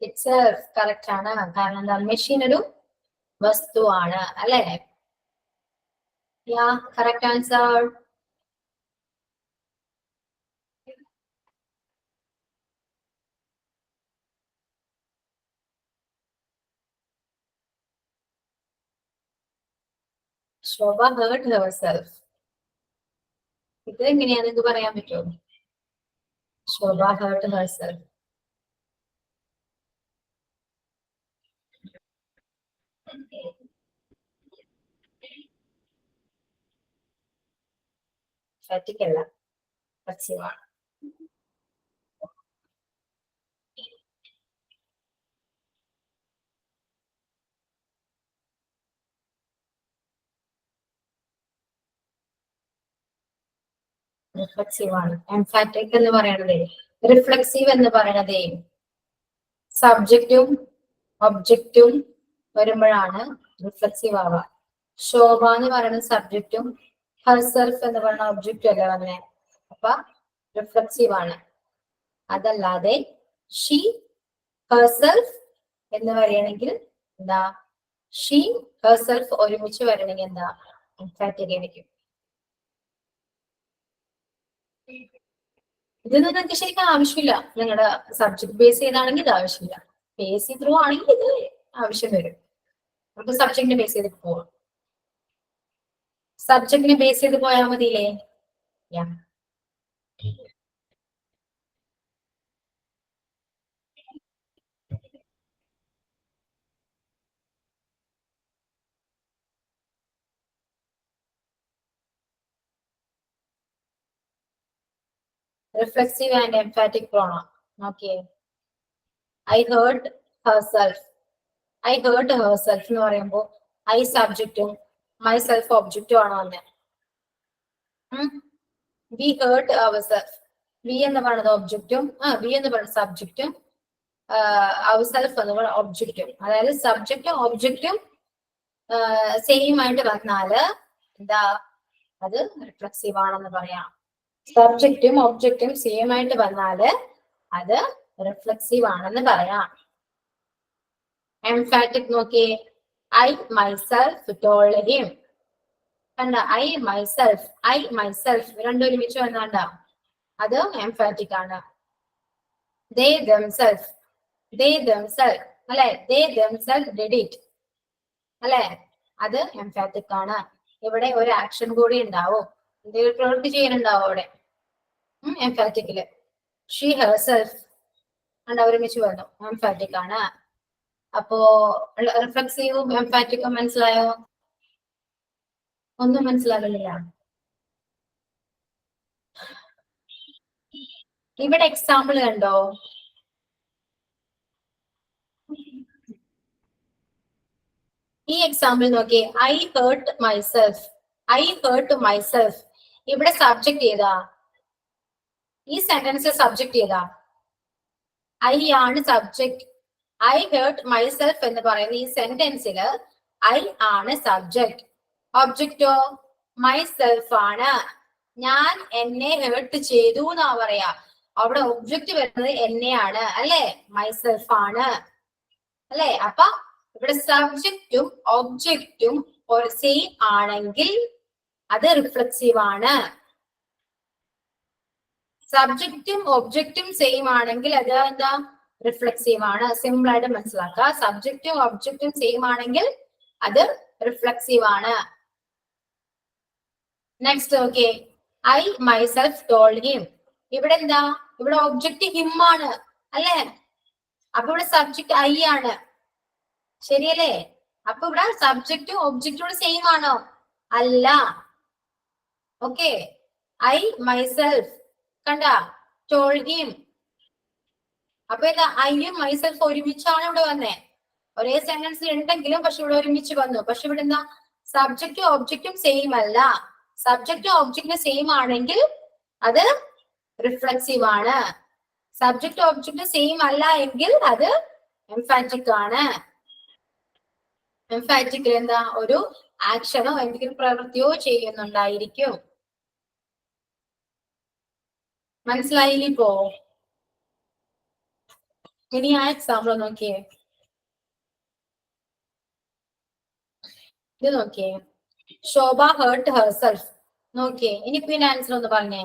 S1: Itself correct ആണ്. കാരണം എന്താ? മെഷീൻ ഒരു വസ്തുവാണ് അല്ലേ? Yeah, correct answer. ശോഭ hurt herself. ഇത് എങ്ങനെയാന്ന് നിങ്ങൾക്ക് പറയാൻ പറ്റുമോ? ശോഭ hurt herself. പറ്റിക്കല്ല, പച്ചയാണ്. റിഫ്ലെക്സീവ് ആണ്. എംഫാറ്റിക് എന്ന് പറയണതേ, റിഫ്ലെക്സീവ് എന്ന് പറയണതേ സബ്ജക്റ്റും ഒബ്ജക്റ്റും വരുമ്പോഴാണ് റിഫ്ലെക്സീവ് ആവുക. ശോഭ എന്ന് പറയുന്ന സബ്ജക്റ്റും ഹെർസെൽഫ് എന്ന് പറയുന്ന ഒബ്ജക്റ്റും അല്ലേ വന്നെ, അപ്പൊ റിഫ്ലെക്സീവ് ആണ്. അതല്ലാതെ ഷീ ഹെർസെൽഫ് എന്ന് പറയണെങ്കിൽ എന്താ? ഷീ ഹെർസെൽഫ് ഒരുമിച്ച് വരണമെങ്കിൽ എന്താ? എംഫാറ്റിക് ആയിരിക്കും. ഇതൊന്നും നിങ്ങൾക്ക് ശരിക്കും ആവശ്യമില്ല. നിങ്ങളുടെ സബ്ജക്ട് ബേസ് ചെയ്താണെങ്കിൽ ഇത് ആവശ്യമില്ല. ബേസ് ത്രൂ ആണെങ്കിൽ ഇത് ആവശ്യം വരും. നമുക്ക് സബ്ജക്റ്റിനെ ബേസ് ചെയ്ത് പോവാം. സബ്ജക്റ്റിനെ ബേസ് ചെയ്ത് പോയാൽ മതിയില്ലേ? Reflexive and emphatic pronoun. Okay. I heard herself. I heard herself എന്ന് പറയുമ്പോൾ I സബ്ജക്റ്റും myself ഒബ്ജക്റ്റും ആണ് വന്നെ. We heard ourselves. We എന്ന് പറയുന്നത് ഒബ്ജക്റ്റും we എന്ന് പറയുന്നത് സബ്ജക്റ്റും ourself എന്ന് പറയുന്നത് ഒബ്ജക്റ്റും. അതായത് സബ്ജക്റ്റും ഒബ്ജക്റ്റും സെയിം ആയിട്ട് വന്നാല് എന്താ? അത് റിഫ്ലെക്സീവ് ആണെന്ന് പറയാം. സബ്ജക്റ്റും ഒബ്ജക്റ്റും സെയിം ആയിട്ട് വന്നാല് അത് റിഫ്ലെക്സീവ് ആണെന്ന് പറയാം. എംഫാറ്റിക് നോക്കിയേ. I myself told him. കണ്ട, ഐ മൈസെൽഫ് രണ്ടും ഒരുമിച്ച് വന്നാണ്ട, അത് എംഫാറ്റിക് ആണ്. they themselves അല്ലെ, they themselves did it അല്ലെ, അത് എംഫാറ്റിക് ആണ്. ഇവിടെ ഒരു ആക്ഷൻ കൂടി ഉണ്ടാവും, എന്തെങ്കിലും പ്രവൃത്തി ചെയ്യാനുണ്ടാവും അവിടെ എംഫാറ്റിക്കില്. ഷീ ഹെർസെൽഫ് കണ്ട, ഒരുമിച്ച് വന്നു, എംഫാറ്റിക് ആണ്. അപ്പോ റിഫ്ലെക്സീവും എംഫാറ്റിക്കും മനസ്സിലായോ? ഒന്നും മനസ്സിലാകുന്നില്ല. ഇവിടെ എക്സാമ്പിൾ കണ്ടോ? ഈ എക്സാമ്പിൾ നോക്കിയേ. I hurt myself. ഇവിടെ സബ്ജക്ട് ഏതാ? ഈ സെന്റൻസ് സബ്ജക്ട് ഏതാ? ഐ ആണ് സബ്ജക്ട്. ഐ ഹേർട്ട് മൈസെൽഫ് എന്ന് പറയുന്ന ഈ സെന്റൻസില് ഐ ആണ് സബ്ജക്ട്. ഒബ്ജക്റ്റോ മൈസെൽഫ് ആണ്. ഞാൻ എന്നെ ഹേർട്ട് ചെയ്തു എന്നാ പറയാ. അവിടെ ഒബ്ജക്റ്റ് വരുന്നത് എന്നെയാണ് അല്ലെ, മൈസെൽഫ് ആണ് അല്ലെ. അപ്പൊ ഇവിടെ സബ്ജക്റ്റും ഒബ്ജക്റ്റും സെയിം ആണെങ്കിൽ അത് റിഫ്ലെക്സീവ് ആണ്. സബ്ജക്റ്റും ഒബ്ജക്റ്റും സെയിം ആണെങ്കിൽ അത് എന്താ? റിഫ്ലെക്സീവ് ആണ്. സിമ്പിൾ ആയിട്ട് മനസ്സിലാക്കുക. സബ്ജക്റ്റും ഒബ്ജക്റ്റും സെയിം ആണെങ്കിൽ അത് റിഫ്ലെക്സീവ് ആണ്. Next okay. I myself told him. ഇവിടെ എന്താ? ഇവിടെ ഒബ്ജക്റ്റ് ഹിം ആണ് അല്ലെ. അപ്പൊ ഇവിടെ സബ്ജക്റ്റ് ഐ ആണ്, ശരിയല്ലേ? അപ്പൊ ഇവിടെ സബ്ജക്റ്റും ഒബ്ജക്റ്റും സെയിം ആണോ? അല്ല. ഓക്കെ. ഐ മൈസെൽഫ് കണ്ട, ടോൾഡ് ഹിം. അപ്പൊ എന്താ? ഐയും മൈസെൽഫ് ഒരുമിച്ചാണ് ഇവിടെ വന്നേ. ഒരേ സെന്റൻസിൽ ഉണ്ടെങ്കിലും പക്ഷെ ഇവിടെ ഒരുമിച്ച് വന്നു. പക്ഷെ ഇവിടെ എന്താ? സബ്ജക്റ്റും ഒബ്ജക്റ്റും സെയിം അല്ല. സബ്ജക്റ്റും ഒബ്ജക്റ്റും സെയിം ആണെങ്കിൽ അത് റിഫ്ലെക്സീവ് ആണ്. സബ്ജക്റ്റ് ഒബ്ജക്റ്റ് സെയിം അല്ല എങ്കിൽ അത് എംഫാറ്റിക് ആണ്. എംഫാറ്റിക്കിൽ എന്താ? ഒരു ആക്ഷനോ എന്തെങ്കിലും പ്രവൃത്തിയോ ചെയ്യുന്നുണ്ടായിരിക്കും. മനസ്സിലായില്ലേ ഇപ്പോ? ഇനി ആ എക്സാമ്പിൾ നോക്കിയേ. ഇത് നോക്കിയേ. ശോഭ ഹേർട്ട് ഹെർസെൽഫ്. നോക്കിയേ. ഇനി പിന്നെ ആൻസർ ഒന്ന് പറഞ്ഞേ.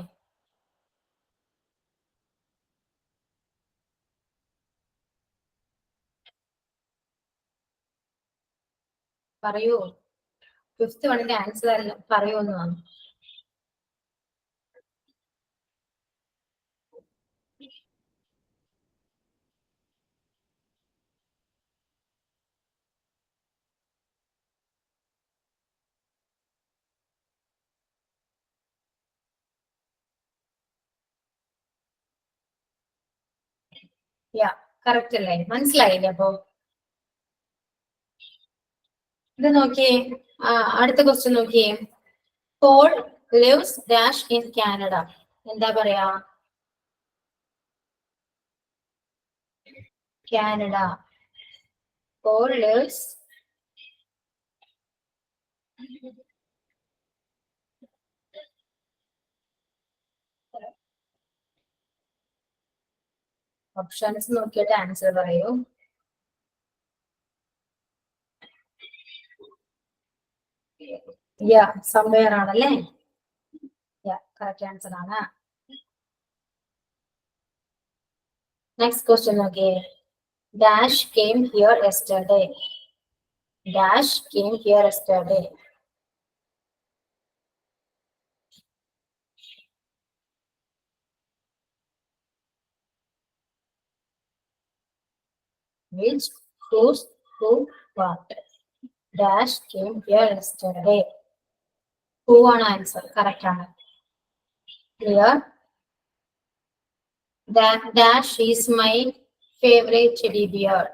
S1: പറയൂ. ഫിഫ്ത് വണ്ണിന്റെ ആൻസർ അല്ല, പറയൂന്ന്. യാ, കറക്റ്റ് അല്ലേ? മനസ്സിലായില്ലേ അപ്പൊ? ഇത് നോക്കിയേ. അടുത്ത ക്വസ്റ്റ്യൻ നോക്കിയേ. Paul lives dash in Canada. എന്താ പറയാ? കാനഡ. പോൾ ലിവ്സ് ഓപ്ഷൻസ് നോക്കിയിട്ട് ആൻസർ പറയൂ. യാ, സംവെയർ ആണല്ലേ? യാ, കറക്റ്റ് ആൻസർ ആണ്. നെക്സ്റ്റ് ക്വസ്റ്റ്യൻ നോക്കിയേ. Dash came here yesterday. Dash came here yesterday. Which, whose, who, what. Dash came here yesterday. Who ആണ് answer? Correct ആണ്. Clear? That dash is my favorite teddy bear.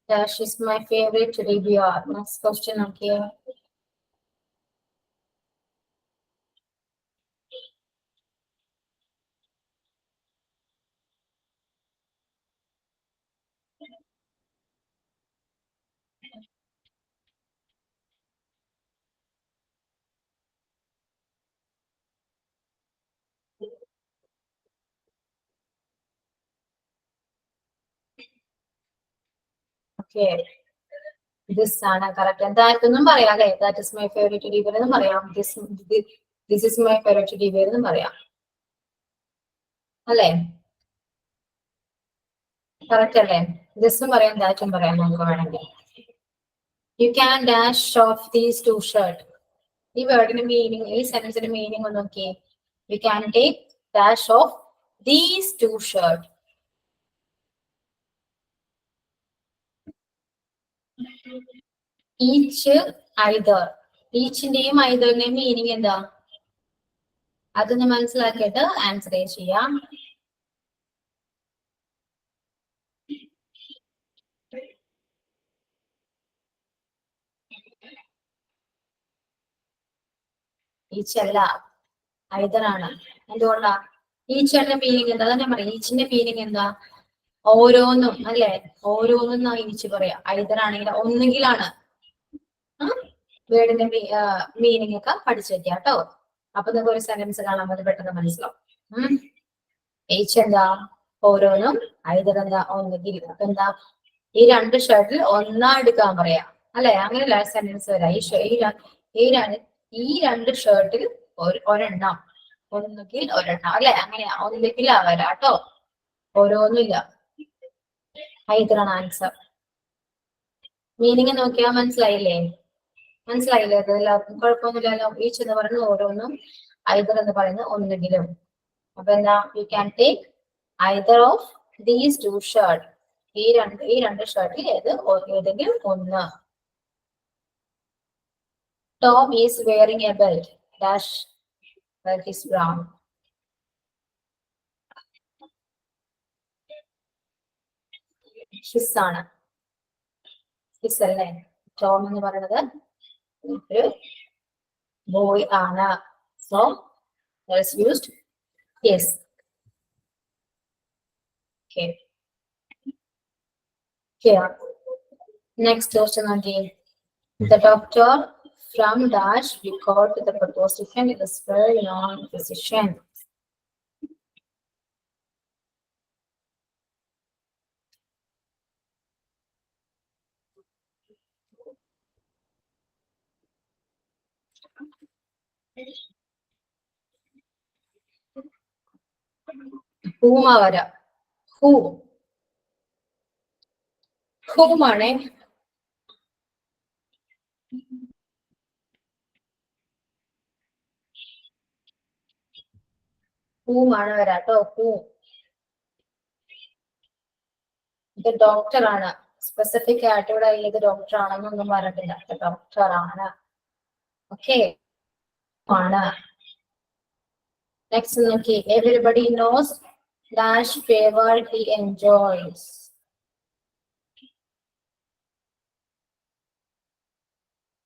S1: Dash is my favorite teddy bear. Next question, okay. Okay. This ആണ് correct. എന്തായിട്ടൊന്നും പറയാം അല്ലെ? That is my favorite river എന്ന് പറയാം. This is my favorite river എന്ന് പറയാം. അല്ലേ? Correct അല്ലേ? This ഉം പറയാം that ഉം പറയാം നമുക്ക് വേണമെങ്കിൽ. You can dash off these two shirts. ഈ വേർഡിന്റെ മീനിങ്, ഈ സെന്റൻസിന്റെ മീനിങ് ഒന്ന് നോക്കിയേ. You can take dash off these two shirts. Each, either. ഈച്ചിന്റെയും ഐദറിന്റെയും മീനിങ് എന്താ? അതൊന്ന് മനസ്സിലാക്കിയിട്ട് ആൻസർ ചെയ്യാം. ഈച്ചല്ല, ഐദറാണ്. എന്തുകൊണ്ടാ? ഈച്ചയുടെ മീനിങ് എന്താ? അതാ ഞാൻ പറയാം. ഈച്ചിന്റെ മീനിങ് എന്താ? ഓരോന്നും അല്ലെ? ഓരോന്നും ഈച്ച് പറയാം. ഐദറാണെങ്കിൽ ഒന്നുകിലാണ്. വേർഡിന്റെ മീനിങ് ഒക്കെ പഠിച്ചു വെക്കാം കേട്ടോ. അപ്പൊ നിങ്ങൾക്ക് ഒരു സെന്റൻസ് കാണാൻ മതി, പെട്ടെന്ന് മനസ്സിലാവും. ഈച്ച് എന്താ? ഓരോന്നും. ഐദർ എന്താ? ഒന്നുകിൽ. അപ്പൊ എന്താ? ഈ രണ്ട് ഷർട്ടിൽ ഒന്നാ എടുക്കാൻ പറയാം അല്ലെ? അങ്ങനെയല്ല സെന്റൻസ് വരാം. ഈ രണ്ട് ഷർട്ടിൽ ഒരെണ്ണം, ഒന്നുകിൽ ഒരെണ്ണം അല്ലെ? അങ്ങനെയാ. ഒന്നുകിൽ വരാട്ടോ, ഓരോന്നുമില്ല. ഐദറാണ് ആൻസർ. മീനിങ് നോക്കിയാ മനസ്സിലായില്ലേ? മനസ്സിലായില്ലേ? അത് എല്ലാവർക്കും കുഴപ്പമൊന്നുമില്ലല്ലോ. ഈച്ച് എന്ന് പറയുന്നത് ഓരോന്നും, ഐദർ എന്ന് പറയുന്നത് ഒന്നുകിലും. അപ്പൊ എന്താ? You can take either of these two shirt. ഈ രണ്ട് ഷർട്ടിൽ ഏതെങ്കിലും ഒന്ന്. Tom is wearing a belt. Dash belt is brown. His ആണ്. His അല്ലേ? Tom എന്ന് പറയുന്നത് ഒരു ബോയ് ആണ്. So that is used yes. Okay. Here. Next question again. The doctor from dash recalled to the preposition is very long physician. Whom avara? Whom ആണ്? Whom ആണ് വരാട്ടോ. Whom. ഇത് ഡോക്ടർ ആണ്. സ്പെസിഫിക് ആയിട്ട് ഇവിടെ ഏത് ഡോക്ടർ ആണെന്നൊന്നും പറഞ്ഞിട്ടില്ല. ഡോക്ടർ ആണ്. ഓക്കെ ആണ്. നെക്സ്റ്റ് നോക്കി. Everybody knows dash favor he enjoys.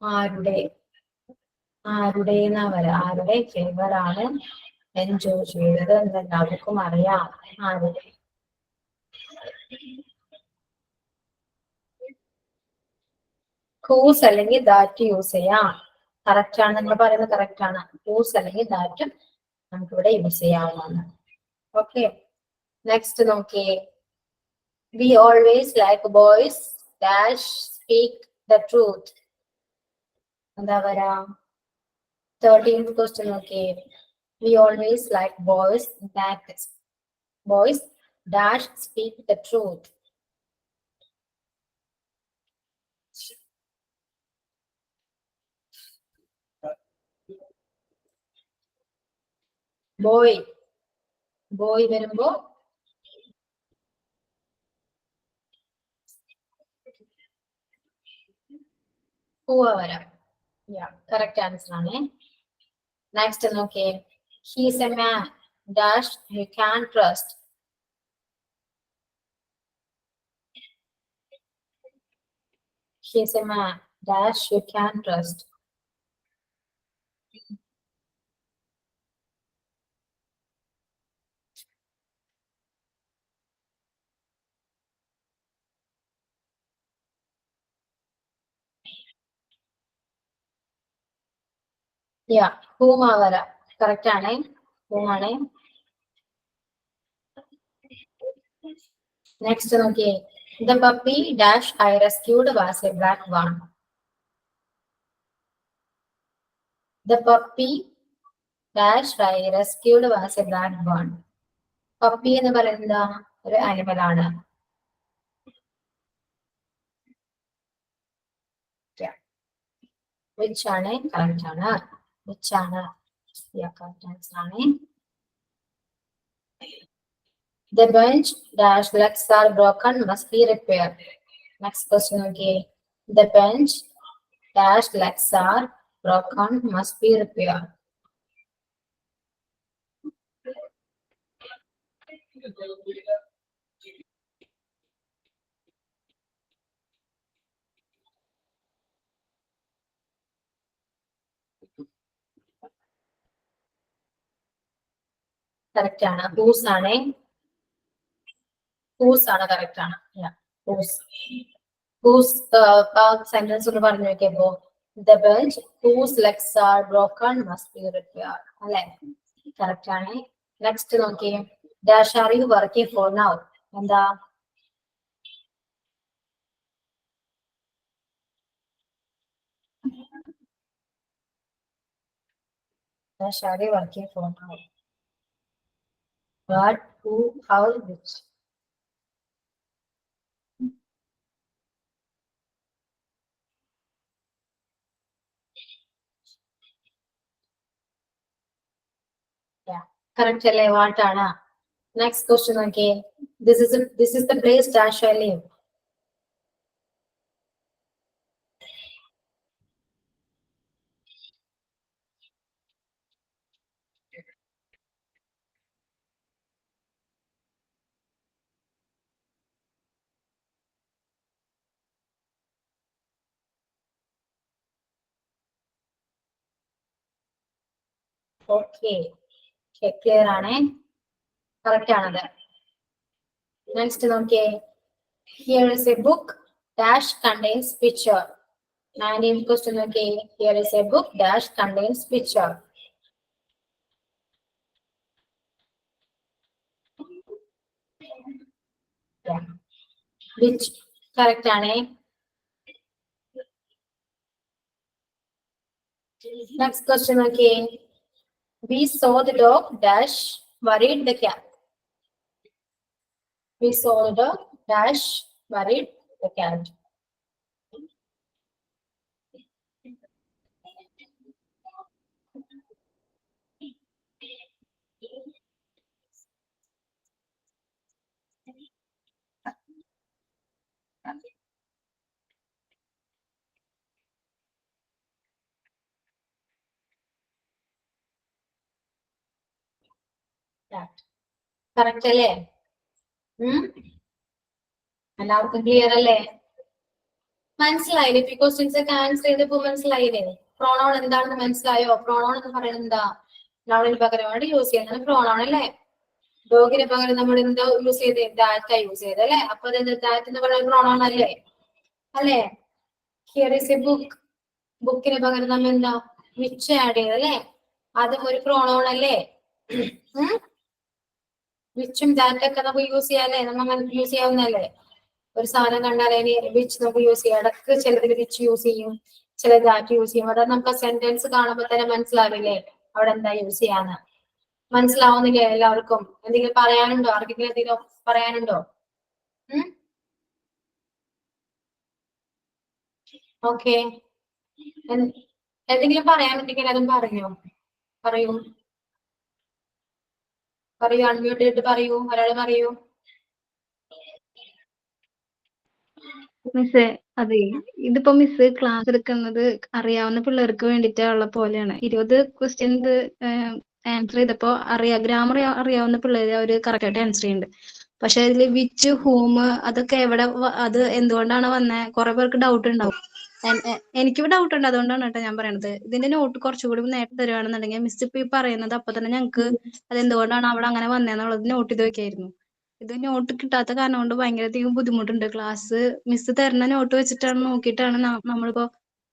S1: ആരുടെ എന്നാ വരാ? ആരുടെ ഫേവർ ആണ് എൻജോയ് ചെയ്തത് എന്നെല്ലാവർക്കും അറിയാം. ആരുടെ? ഹൂസ് അല്ലെങ്കിൽ ദാറ്റ് യൂസ് ചെയ്യാം. കറക്റ്റ് ആണ്. നിങ്ങൾ പറയുന്നത് കറക്റ്റ് ആണ്. ഹൂസ് അല്ലെങ്കിൽ ദാറ്റ് നമുക്കിവിടെ യൂസ് ചെയ്യാവുന്നതാണ്. ഓക്കെ. നെക്സ്റ്റ് നോക്കിയേ. We always like boys dash speak the truth. എന്താ വരാ? 13th question നോക്കിയേ. We always like boys dash speak the truth. Boy വരുമ്പോ വരാം. കറക്റ്റ് ആൻസർ ആണ്. നെക്സ്റ്റ് നോക്കിയേ. He is a man dash you can trust. He is a man dash you can trust. whom വരാം. Correct ആണ്. whom ആണ്. Next നോക്കിയേ. The puppy dash I rescued was a black one. The puppy dash I rescued was a black one. Puppy എന്ന് പറയുന്നത് ഒരു animal ആണ്. Which ആണ് correct ആണ്. Which ആണ് correct answer ആണ്. The bench dash legs are broken must be repaired. Next question okay. The bench dash legs are broken must be repaired. Correct ആണ്. Whose ആണ്? Whose ആണ് correct ആണ്. Yeah. Whose. Whose sentence ഒന്ന് പറഞ്ഞു നോക്കിയപ്പോ the bench whose legs are broken must be repaired. അല്ലേ? Correct ആണ്. Next നോക്കിയേ. Dash are you working for now? എന്താ? Dash are you working for now? What, who, how, which? Yeah, correct അല്ലേ? What ആണ്? Next question okay. This is the place dash I live. Okay. Clear ആണ്. Correct ആണത്. Next നോക്കിയേ. Here is a book dash contains picture. 19th question okay. Here is a book dash contains picture. Yeah. Which correct ആണ്. Next question okay. We saw the dog dash worried the cat. We saw the dog dash worried the cat. Correct അല്ലേ? എല്ലാവർക്കും clear അല്ലേ? മനസ്സിലായില്ലേ? Questions ഒക്കെ answer ചെയ്തപ്പോ മനസ്സിലായില്ലേ? Pronoun എന്താണെന്ന് മനസ്സിലായോ? പ്രോണോൺ എന്ന് പറയുന്നത് എന്താ? നൗണിന് പകരമാണ് യൂസ് ചെയ്യുന്നത് പ്രോണോൺ അല്ലേ? ഡോഗിന് പകരം നമ്മൾ എന്താ യൂസ് ചെയ്ത്? ദാറ്റ് യൂസ് ചെയ്ത് അല്ലേ? അപ്പൊ അതെന്താ? ദാറ്റ് എന്ന് പറയുന്നത് പ്രോണോൺ അല്ലേ? അല്ലേ? Here is A book. ബുക്കിന് പകരം നമ്മൾ എന്താ? വിച്ച് ആഡ് ചെയ്ത് അല്ലേ? അതും ഒരു പ്രോണോൺ അല്ലേ? വിച്ചും ദാറ്റൊക്കെ നമുക്ക് യൂസ് ചെയ്യാല്ലേ? നമ്മൾ യൂസ് ചെയ്യാവുന്നല്ലേ? ഒരു സാധനം കണ്ടാൽ അതിന് വിച്ച് നമുക്ക് യൂസ് ചെയ്യാം. ഇടക്ക് ചിലതിൽ വിച്ച് യൂസ് ചെയ്യും, ചില ദാറ്റ് യൂസ് ചെയ്യും. അതായത് നമുക്ക് ആ സെന്റൻസ് കാണുമ്പോൾ തന്നെ മനസ്സിലാവില്ലേ അവിടെ എന്താ യൂസ് ചെയ്യാന്ന്? മനസ്സിലാവുന്നില്ലേ എല്ലാവർക്കും? എന്തെങ്കിലും പറയാനുണ്ടോ? ആർക്കെങ്കിലും എന്തെങ്കിലും പറയാനുണ്ടോ? ഓക്കെ. എന്തെങ്കിലും പറയാനുണ്ടെങ്കിൽ അതും പറയൂ. പറയൂ. അൺമ്യൂട്ട് ചെയ്തിട്ട് പറയൂ. ഒരാൾ പറയൂ.
S2: മിസ്സേ അതെ, ഇതിപ്പോ മിസ് ക്ലാസ് എടുക്കുന്നത് അറിയാവുന്ന പിള്ളേർക്ക് വേണ്ടിയിട്ടുള്ള പോലെയാണ്. 20 ക്വസ്റ്റ്യൻസ് ആൻസർ ചെയ്തപ്പോ ഗ്രാമർ അറിയാവുന്ന പിള്ളേര് അവര് കറക്റ്റ് ആയിട്ട് ആൻസർ ചെയ്യുന്നുണ്ട്. പക്ഷെ അതില് വിച്ച്, ഹൂം അതൊക്കെ എവിടെ അത് എന്തുകൊണ്ടാണ് വന്നേ? കുറെ പേർക്ക് ഡൗട്ട് ഉണ്ടാവും. എനിക്ക് ഡൗട്ട് ഉണ്ട്, അതുകൊണ്ടാണ് കേട്ടോ ഞാൻ പറയണത്. ഇതിന്റെ നോട്ട് കുറച്ചുകൂടി നേരത്തെ തരുവാണെന്നുണ്ടെങ്കിൽ മിസ് ഇപ്പൊ ഈ പറയുന്നത് അപ്പൊ തന്നെ ഞങ്ങൾക്ക് അത് എന്തുകൊണ്ടാണ് അവിടെ അങ്ങനെ വന്നേന്നുള്ളത് നോട്ട് ചെയ്ത് വെക്കായിരുന്നു. ഇത് നോട്ട് കിട്ടാത്ത കാരണം കൊണ്ട് ഭയങ്കരധികം ബുദ്ധിമുട്ടുണ്ട്. ക്ലാസ് മിസ് തരുന്ന നോട്ട് വെച്ചിട്ടാണ് നോക്കിയിട്ടാണ് നമ്മളിപ്പോ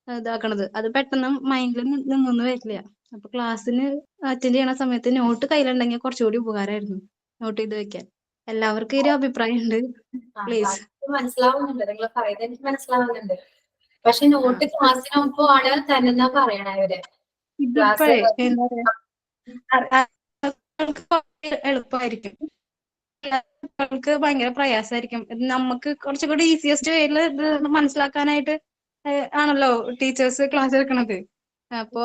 S2: ഇതാക്കണത്. അത് പെട്ടെന്ന് മൈൻഡിൽ നിന്നൊന്നും വരില്ല. അപ്പൊ ക്ലാസ്സിന് അറ്റൻഡ് ചെയ്യണ സമയത്ത് നോട്ട് കയ്യിലുണ്ടെങ്കിൽ കുറച്ചുകൂടി ഉപകാരമായിരുന്നു നോട്ട് ചെയ്ത് വെക്കാൻ. എല്ലാവർക്കും ഒരു അഭിപ്രായം ഉണ്ട്. പ്ലീസ്.
S1: എനിക്ക് മനസ്സിലാവുന്നുണ്ട്, നിങ്ങൾ പറയുന്നത് എനിക്ക് മനസ്സിലാവുന്നുണ്ട്. പക്ഷെ നോട്ട് ക്ലാസ്സിനൊപ്പം ആണ് തന്നെ പറയണ ഇവര്. ക്ലാസ്
S2: ഇതിപ്പോഴേ എന്താ പറയാ എളുപ്പമായിരിക്കും, കുട്ടികൾക്ക് ഭയങ്കര പ്രയാസമായിരിക്കും. നമുക്ക് കുറച്ചുകൂടി ഈസിയസ്റ്റ് വേയിൽ ഇത് മനസ്സിലാക്കാനായിട്ട് ആണല്ലോ ടീച്ചേഴ്സ് ക്ലാസ് എടുക്കണത്. അപ്പോ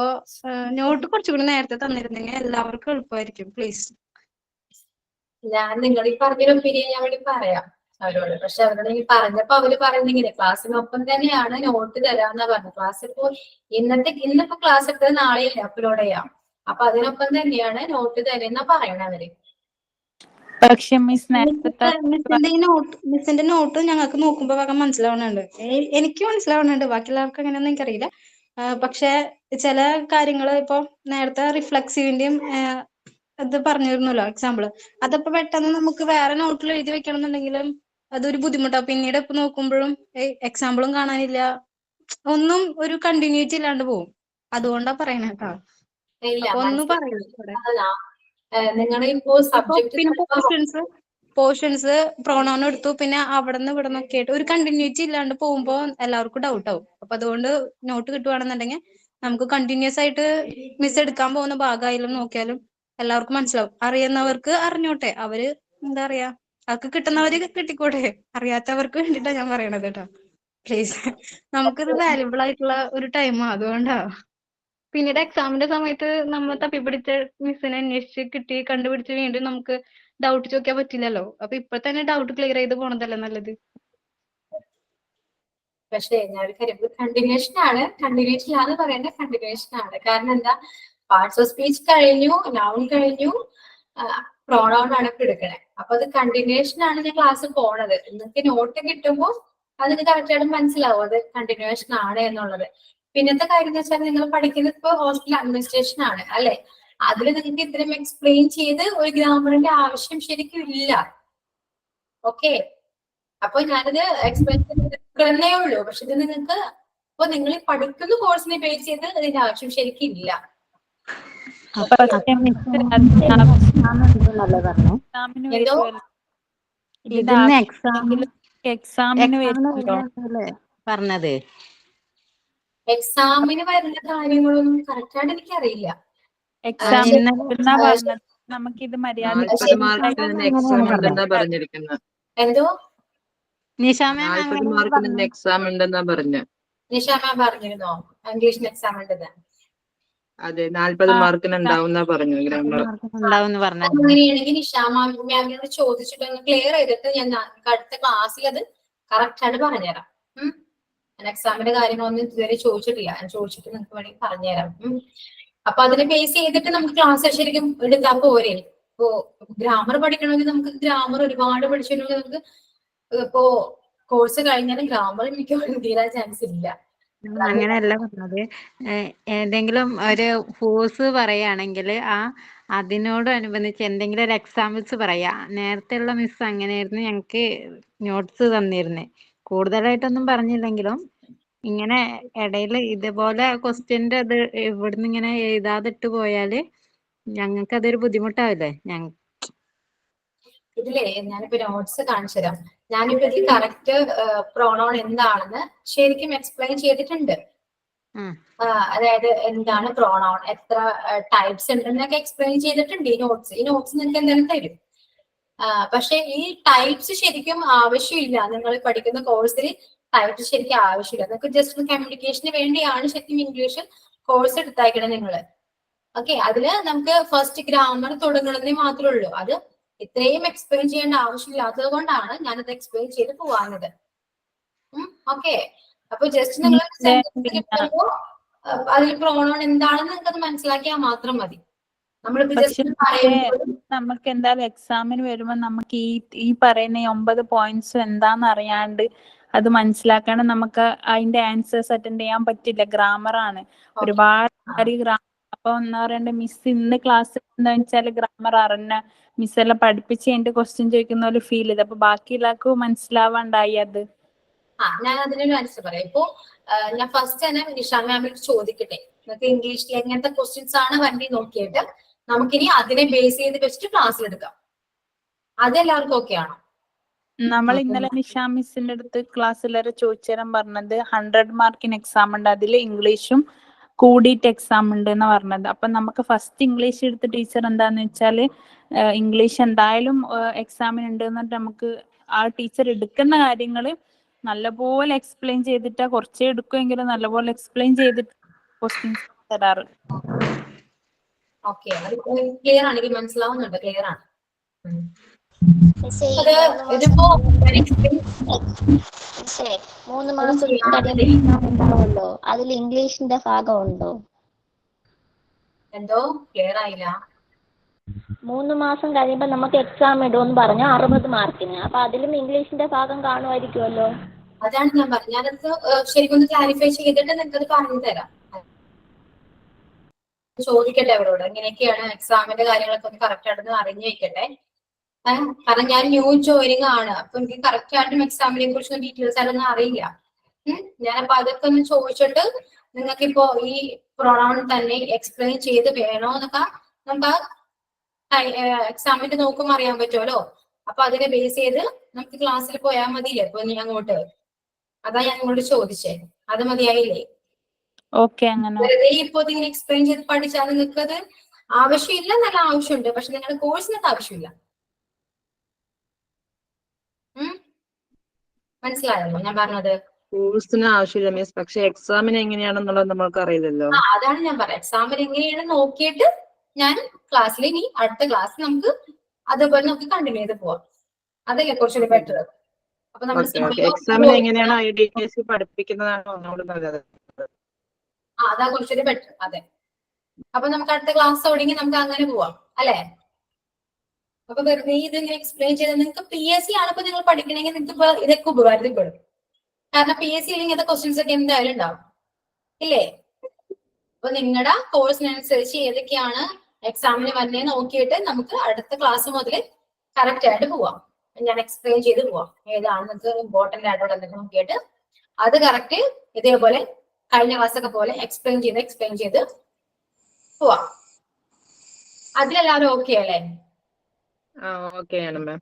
S2: നോട്ട് കുറച്ചുകൂടി നേരത്തെ തന്നിരുന്നെങ്കിൽ എല്ലാവർക്കും എളുപ്പമായിരിക്കും. പ്ലീസ്.
S1: ഞാൻ നിങ്ങൾ ഈ പറഞ്ഞൊരു ഒപ്പീനിയൻ ഞാൻ വേണ്ടി പറയാം അവരോട്. പക്ഷെ അവരോട് ഈ പറഞ്ഞപ്പോ അവര് പറയുന്നിങ്ങനെ ക്ലാസ്സിനൊപ്പം തന്നെയാണ് നോട്ട് തരാന്നാ പറഞ്ഞു. ക്ലാസ് ഇപ്പോ ഇന്നിപ്പോ ക്ലാസ് എടുത്തത് നാളെയല്ലേ അപ്ലോഡ് ചെയ്യാം. അപ്പൊ അതിനൊപ്പം തന്നെയാണ് നോട്ട് തരുന്ന പറയണ അവര്.
S4: പക്ഷെ
S2: മിസ്സിന്റെ നോട്ട് ഞങ്ങൾക്ക് നോക്കുമ്പോ വേഗം മനസ്സിലാവുന്നുണ്ട്. എനിക്ക് മനസ്സിലാവുന്നുണ്ട്, ബാക്കിയുള്ളവർക്ക് എങ്ങനെയാന്ന് എനിക്കറിയില്ല. പക്ഷെ ചില കാര്യങ്ങള് ഇപ്പൊ നേരത്തെ റിഫ്ലക്സീവിന്റെയും ഇത് പറഞ്ഞിരുന്നല്ലോ എക്സാമ്പിള്. അതപ്പോ പെട്ടെന്ന് നമുക്ക് വേറെ നോട്ടിൽ എഴുതി വെക്കണം എന്നുണ്ടെങ്കിലും അതൊരു ബുദ്ധിമുട്ടാണ്. പിന്നീട് ഇപ്പൊ നോക്കുമ്പോഴും എക്സാമ്പിളും കാണാനില്ല, ഒന്നും ഒരു കണ്ടിന്യൂറ്റി ഇല്ലാണ്ട് പോകും. അതുകൊണ്ടാ പറയണ കേട്ടോ. അപ്പൊ ഒന്നും പറയില്ല.
S1: നിങ്ങളിപ്പോ സബ്ജക്ട്
S2: പോർഷൻസ് പ്രോണോൺ എടുത്തു, പിന്നെ അവിടെ നിന്ന് ഇവിടെ നിന്നൊക്കെ ആയിട്ട് ഒരു കണ്ടിന്യൂറ്റി ഇല്ലാണ്ട് പോകുമ്പോ എല്ലാവർക്കും ഡൗട്ട് ആവും. അപ്പൊ അതുകൊണ്ട് നോട്ട് കിട്ടുവാണെന്നുണ്ടെങ്കിൽ നമുക്ക് കണ്ടിന്യൂസ് ആയിട്ട് മിസ് എടുക്കാൻ പോകുന്ന ഭാഗമായാലും നോക്കിയാലും എല്ലാവർക്കും മനസ്സിലാവും. അറിയുന്നവർക്ക് അറിഞ്ഞോട്ടെ, അവര് എന്താ പറയാ അവർക്ക് കിട്ടുന്നവര് കിട്ടിക്കോട്ടെ, അറിയാത്തവർക്ക് വേണ്ടിട്ടാ ഞാൻ പറയണത് കേട്ടോ. പ്ലീസ്, നമുക്കിത് വാല്യുബിൾ ആയിട്ടുള്ള ഒരു ടൈമാണ്, അതുകൊണ്ടാ. പിന്നീട് എക്സാമിന്റെ സമയത്ത് നമ്മൾ തപ്പിപ്പിടിച്ച മിസ്സിനെ അന്വേഷിച്ച് കണ്ടുപിടിച്ച് വീണ്ടും നമുക്ക് ഡൗട്ട് ചോദിക്കാൻ പറ്റില്ലല്ലോ. അപ്പൊ ഇപ്പൊ തന്നെ ഡൗട്ട് ക്ലിയർ ചെയ്ത് പോണതല്ലേ നല്ലത്.
S1: പക്ഷേ ഞാൻ കണ്ടിന്യൂഷൻ ആണ്, കണ്ടിന്യൂഷൻ ആണ് പറയേണ്ടത്, കണ്ടിന്യൂഷൻ ആണ്. കാരണം എന്താ, പാർട്സ് ഓഫ് സ്പീച്ച് കഴിഞ്ഞു, നൗൺ കഴിഞ്ഞു, പ്രോണൗൺ ആണ് ഇപ്പൊ എടുക്കണേ. അപ്പൊ അത് കണ്ടിന്യൂഷൻ ആണ് ഞാൻ ക്ലാസ് പോണത്. നിങ്ങൾക്ക് നോട്ട് കിട്ടുമ്പോൾ അതിന് കറക്റ്റ് ആയിട്ട് മനസ്സിലാവും അത് കണ്ടിന്യൂഷൻ ആണ് എന്നുള്ളത്. പിന്നത്തെ കാര്യം എന്ന് വെച്ചാൽ നിങ്ങൾ പഠിക്കുന്നത് ഇപ്പൊ ഹോസ്പിറ്റൽ അഡ്മിനിസ്ട്രേഷൻ ആണ് അല്ലെ. അതിൽ നിങ്ങൾക്ക് ഇത്രയും എക്സ്പ്ലെയിൻ ചെയ്ത് ഒരു ഗ്രാമറിന്റെ ആവശ്യം ശരിക്കും ഇല്ല. ഓക്കെ, അപ്പൊ ഞാനത് എക്സ്പ്ലെയിൻ ചെയ്തേ ഉള്ളൂ. പക്ഷെ ഇത് നിങ്ങൾക്ക് ഇപ്പൊ നിങ്ങൾ പഠിക്കുന്ന കോഴ്സിനെ ബേസ് ചെയ്ത് അതിന്റെ ആവശ്യം ശരിക്കും ഇല്ല.
S5: പറഞ്ഞത്
S1: എക്സാമിന് വരുന്ന കാര്യങ്ങളൊന്നും കറക്റ്റ് ആയിട്ട് എനിക്കറിയില്ല.
S4: നമുക്കിത്
S1: എന്തോ
S3: എക്സാം ഉണ്ടെന്നാ പറഞ്ഞു.
S1: നിഷാമ പറഞ്ഞിരുന്നോ ഇംഗ്ലീഷിന് എക്സാം ഉണ്ടെന്ന്?
S3: അതെ, 40 മാർക്കിന് ഉണ്ടാവുന്ന പറഞ്ഞു.
S1: അങ്ങനെയാണെങ്കിൽ നിഷാമ മാമിനോട് ചോദിച്ചിട്ട് ക്ലിയർ ചെയ്തിട്ട് ഞാൻ അടുത്ത ക്ലാസ്സിൽ അത് കറക്റ്റ് ആയിട്ട് പറഞ്ഞുതരാം. ഞാൻ എക്സാമിന്റെ കാര്യങ്ങളൊന്നും ഇതുവരെ ചോദിച്ചിട്ടില്ല, ഞാൻ ചോദിച്ചിട്ട് നിങ്ങൾക്ക് വേണമെങ്കിൽ പറഞ്ഞുതരാം. അപ്പൊ അതിനെ ബേസ് ചെയ്തിട്ട് നമുക്ക് ക്ലാസ് ശരിക്കും എടുത്താൽ പോരെ. ഇപ്പോ ഗ്രാമർ പഠിക്കണമെങ്കിൽ നമുക്ക് ഗ്രാമർ ഒരുപാട് പഠിച്ചിട്ടുണ്ടെങ്കിൽ നമുക്ക് ഇപ്പോ കോഴ്സ് കഴിഞ്ഞാലും ഗ്രാമർ എനിക്ക് തീരാൻ ചാൻസ് ഇല്ല.
S5: അങ്ങനെയല്ല പറഞ്ഞത്. ഏതെങ്കിലും ഒരു ഫോഴ്സ് പറയുകയാണെങ്കിൽ അതിനോടനുബന്ധിച്ച് എന്തെങ്കിലും ഒരു എക്സാമ്പിൾസ് പറയാ. നേരത്തെ ഉള്ള മിസ് അങ്ങനെയായിരുന്നു ഞങ്ങൾക്ക് നോട്ട്സ് തന്നിരുന്നേ. കൂടുതലായിട്ടൊന്നും പറഞ്ഞില്ലെങ്കിലും ഇങ്ങനെ ഇടയിൽ ഇതുപോലെ ക്വസ്റ്റ്യന്റെ അത് ഇവിടുന്ന് ഇങ്ങനെ എഴുതാതിട്ട് പോയാല് ഞങ്ങൾക്ക് അതൊരു ബുദ്ധിമുട്ടാവില്ലേ.
S1: ഇതിലേ ഞാനിപ്പോ നോട്ട്സ് കാണിച്ചു തരാം. ഞാനിപ്പോ ഇതിൽ കറക്റ്റ് പ്രോണോൺ എന്താണെന്ന് ശരിക്കും എക്സ്പ്ലെയിൻ ചെയ്തിട്ടുണ്ട്. അതായത് എന്താണ് പ്രോണോൺ, എത്ര ടൈപ്സ് ഉണ്ടെന്നൊക്കെ എക്സ്പ്ലെയിൻ ചെയ്തിട്ടുണ്ട് ഈ നോട്ട്സ്. ഈ നോട്ട്സ് നിങ്ങൾക്ക് എന്തായാലും തരും. പക്ഷെ ഈ ടൈപ്സ് ശരിക്കും ആവശ്യമില്ല. നിങ്ങൾ പഠിക്കുന്ന കോഴ്സിൽ ടൈപ്സ് ശരിക്കും ആവശ്യമില്ല. നിങ്ങൾക്ക് ജസ്റ്റ് കമ്മ്യൂണിക്കേഷന് വേണ്ടിയാണ് ശരിക്കും ഇംഗ്ലീഷ് കോഴ്സ് എടുത്തേക്കണത് നിങ്ങൾ. ഓക്കെ, അതില് നമുക്ക് ഫസ്റ്റ് ഗ്രാമർ തുടങ്ങുന്നതിന് മാത്രമേ ഉള്ളൂ. അത് ഇത്രയും എക്സ്പ്ലെയിൻ ചെയ്യേണ്ട ആവശ്യമില്ലാത്തത് കൊണ്ടാണ് ഞാനത് എക്സ്പ്ലെയിൻ ചെയ്ത് പോവാനത്. ഓക്കെ, അപ്പൊ ജസ്റ്റ് നിങ്ങൾ കിട്ടുമ്പോ അതിൽ പ്രോണോൺ എന്താണെന്ന് നിങ്ങൾക്ക് അത് മനസ്സിലാക്കിയാൽ മാത്രം മതി. നമ്മളിപ്പോ ജസ്റ്റ്
S4: നമുക്ക് എന്തായാലും എക്സാമിന് വരുമ്പോ നമുക്ക് ഈ പറയുന്ന 9 പോയിന്റ്സ് എന്താന്ന് അറിയാണ്ട് അത് മനസ്സിലാക്കണം. നമുക്ക് അതിന്റെ ആൻസേഴ്സ് അറ്റൻഡ് ചെയ്യാൻ പറ്റില്ല. ഗ്രാമർ ആണ് ഒരുപാട് ഗ്രാമർ. അപ്പൊ എന്താ പറയണ്ട, മിസ് ഇന്ന് ക്ലാസ് എന്താ വെച്ചാല് ഗ്രാമർ അറിഞ്ഞ മിസ് എല്ലാം പഠിപ്പിച്ച് എന്റെ ക്വസ്റ്റ്യൻ ചോദിക്കുന്ന പോലെ ഫീൽ ചെയ്ത്. അപ്പൊ ബാക്കിയുള്ളവർക്ക് മനസ്സിലാവാണ്ടായി അത്.
S1: ഞാൻ അതിനൊരു ആൻസർ പറയാം. ഇപ്പോ ഞാൻ ഫസ്റ്റ് തന്നെ നിഷാ മാമിനോട് ചോദിക്കട്ടെ, നിങ്ങൾക്ക് ഇംഗ്ലീഷിൽ എങ്ങനത്തെ ക്വസ്റ്റ്യൻസ് ആണ് വണ്ടി നോക്കിയിട്ട് നമുക്കിനി അതിനെ ബേസ് ചെയ്ത് വെച്ചിട്ട് ക്ലാസ്സിൽ എടുക്കാം. അതെല്ലാവർക്കും ഓക്കെ ആണോ?
S4: നമ്മൾ
S3: അപ്പം
S4: ഇന്നലെ നിഷാ മിസ്സിന്റെ അടുത്ത് ക്ലാസ്സിലേറെ ചോദിച്ചേരം പറഞ്ഞത് 100 മാർക്കിന് എക്സാം ഉണ്ട്, അതിൽ ഇംഗ്ലീഷും കൂടിയിട്ട് എക്സാം ഉണ്ട് എന്ന് പറഞ്ഞത്. അപ്പൊ നമുക്ക് ഫസ്റ്റ് ഇംഗ്ലീഷ് എടുത്ത ടീച്ചർ എന്താന്ന് വെച്ചാല് ഇംഗ്ലീഷ് എന്തായാലും എക്സാമിന് ഉണ്ട് എന്നിട്ട് നമുക്ക് ആ ടീച്ചർ എടുക്കുന്ന കാര്യങ്ങൾ നല്ലപോലെ എക്സ്പ്ലെയിൻ ചെയ്തിട്ടാ, കുറച്ചേ എടുക്കുമെങ്കിലും നല്ലപോലെ എക്സ്പ്ലെയിൻ ചെയ്തിട്ട് ക്വസ്റ്റ്യൻസ് തരാറ്.
S1: ഓക്കെ, അത് ക്ലിയർ ആണ്, എനിക്ക് മനസ്സിലാവുന്നുണ്ട്, ക്ലിയർ ആണ്.
S6: മിസ്സേ, ഈ
S1: അത്
S6: 3 മാസം
S1: ഇതിപ്പോ
S6: മിസ്സേ 3 മാസം കഴിയുമ്പോൾ എക്സാം ഉണ്ടാവുമല്ലോ, അതിൽ ഇംഗ്ലീഷിന്റെ ഭാഗം ഉണ്ടോ?
S1: എന്തോ ക്ലിയർ ആയില്ല.
S6: 3 മാസം കഴിയുമ്പോൾ നമുക്ക് എക്സാം ഇടുമെന്ന് പറഞ്ഞു 60 മാർക്കിന്. അപ്പൊ അതിലും ഇംഗ്ലീഷിന്റെ ഭാഗം കാണുമായിരിക്കുമല്ലോ.
S1: അതാണ് ഞാൻ പറഞ്ഞത്. ഞാനത് ശരിക്കും ഒന്ന് ക്ലാരിഫൈ ചെയ്തിട്ട് നിങ്ങൾക്കത് പറഞ്ഞു തരാം. ചോദിക്കട്ടെ അവരോട്, എങ്ങനെയൊക്കെയാണ് എക്സാമിന്റെ കാര്യങ്ങളൊക്കെ ഒന്ന് കറക്റ്റ് ആയിട്ടൊന്ന് അറിഞ്ഞു വെക്കട്ടെ. കാരണം ഞാൻ ന്യൂ ജോയിനിങ് ആണ്, അപ്പൊ എനിക്ക് കറക്റ്റ് ആയിട്ടും എക്സാമിനെ കുറിച്ച് ഡീറ്റെയിൽസ് ആയിട്ടൊന്നും അറിയില്ല. ഞാനപ്പോ അതൊക്കെ ഒന്ന് ചോദിച്ചിട്ട് നിങ്ങൾക്കിപ്പോ ഈ പ്രൊണൗൺ തന്നെ എക്സ്പ്ലെയിൻ ചെയ്ത് വേണോ എന്നൊക്കെ നമുക്ക് എക്സാമിന്റെ നോക്കുമ്പോൾ അറിയാൻ പറ്റുമല്ലോ. അപ്പൊ അതിനെ ബേസ് ചെയ്ത് നമുക്ക് ക്ലാസ്സിൽ പോയാൽ മതിയില്ലേ ഇപ്പൊ നീ അങ്ങോട്ട്. അതാ ഞാൻ നിങ്ങളോട് ചോദിച്ചേ, അത് മതിയായില്ലേ?
S4: ഓക്കെ, അങ്ങനെ
S1: വെറുതെ ഇപ്പൊ ഇങ്ങനെ എക്സ്പ്ലെയിൻ ചെയ്ത് പഠിച്ചാൽ നിങ്ങൾക്ക് അത് ആവശ്യമില്ല, നല്ല ആവശ്യമുണ്ട്, പക്ഷെ നിങ്ങളുടെ കോഴ്സിനൊക്കെ ആവശ്യമില്ല. മനസ്സിലായല്ലോ ഞാൻ പറഞ്ഞത്?
S3: കോഴ്സിന് ആവശ്യമില്ല മിസ്, പക്ഷെ എക്സാമിന് എങ്ങനെയാണെന്നുള്ളത് നമ്മൾക്ക് അറിയില്ലല്ലോ.
S1: അതാണ് ഞാൻ പറയാം, എക്സാമിന് എങ്ങനെയാണ് നോക്കിയിട്ട് ഞാൻ ക്ലാസ്സിൽ ഇനി അടുത്ത ക്ലാസ് നമുക്ക് അതുപോലെ നമുക്ക് കണ്ടിന്യൂ ചെയ്ത് പോവാം. അതല്ലേ കുറച്ചുകൂടി ബെറ്റർ. അപ്പൊ നമ്മൾ
S3: എക്സാമിന് എങ്ങനെയാണ് IDTC പഠിപ്പിക്കുന്നതാണ് ഒന്നുകൂടി നല്ലത്.
S1: അതാ കുറച്ചുകൂടി ബെറ്റർ. അതെ, അപ്പൊ നമുക്ക് അടുത്ത ക്ലാസ് തുടങ്ങി നമുക്ക് അങ്ങനെ പോവാം അല്ലെ? അപ്പൊ വെറുതെ ഇത് ഇങ്ങനെ എക്സ്പ്ലെയിൻ ചെയ്ത് നിങ്ങൾക്ക് PSC ആണ് ഇപ്പൊ നിങ്ങൾ പഠിക്കണമെങ്കിൽ നിങ്ങൾക്ക് ഇപ്പൊ ഇതൊക്കെ ഉപകാരപ്പെടും. കാരണം PSC യിൽ ഇങ്ങനത്തെ ക്വസ്റ്റ്യൻസ് ഒക്കെ എന്തായാലും ഉണ്ടാവും ഇല്ലേ? അപ്പൊ നിങ്ങളുടെ കോഴ്സിനനുസരിച്ച് ഏതൊക്കെയാണ് എക്സാമിന് വന്നേ നോക്കിയിട്ട് നമുക്ക് അടുത്ത ക്ലാസ് മുതൽ കറക്റ്റ് ആയിട്ട് പോവാം. ഞാൻ എക്സ്പ്ലെയിൻ ചെയ്ത് പോവാം ഏതാണ് നിങ്ങൾക്ക് ഇമ്പോർട്ടന്റ് ആയിട്ടുള്ള എന്തൊക്കെ നോക്കിയിട്ട് അത് കറക്റ്റ് ഇതേപോലെ കഴിഞ്ഞ ക്ലാസ് ഒക്കെ പോലെ എക്സ്പ്ലെയിൻ ചെയ്ത് പോവാം. അതിലെല്ലാവരും ഓക്കെ അല്ലേ?
S3: ഓക്കെ ആണ് മാം.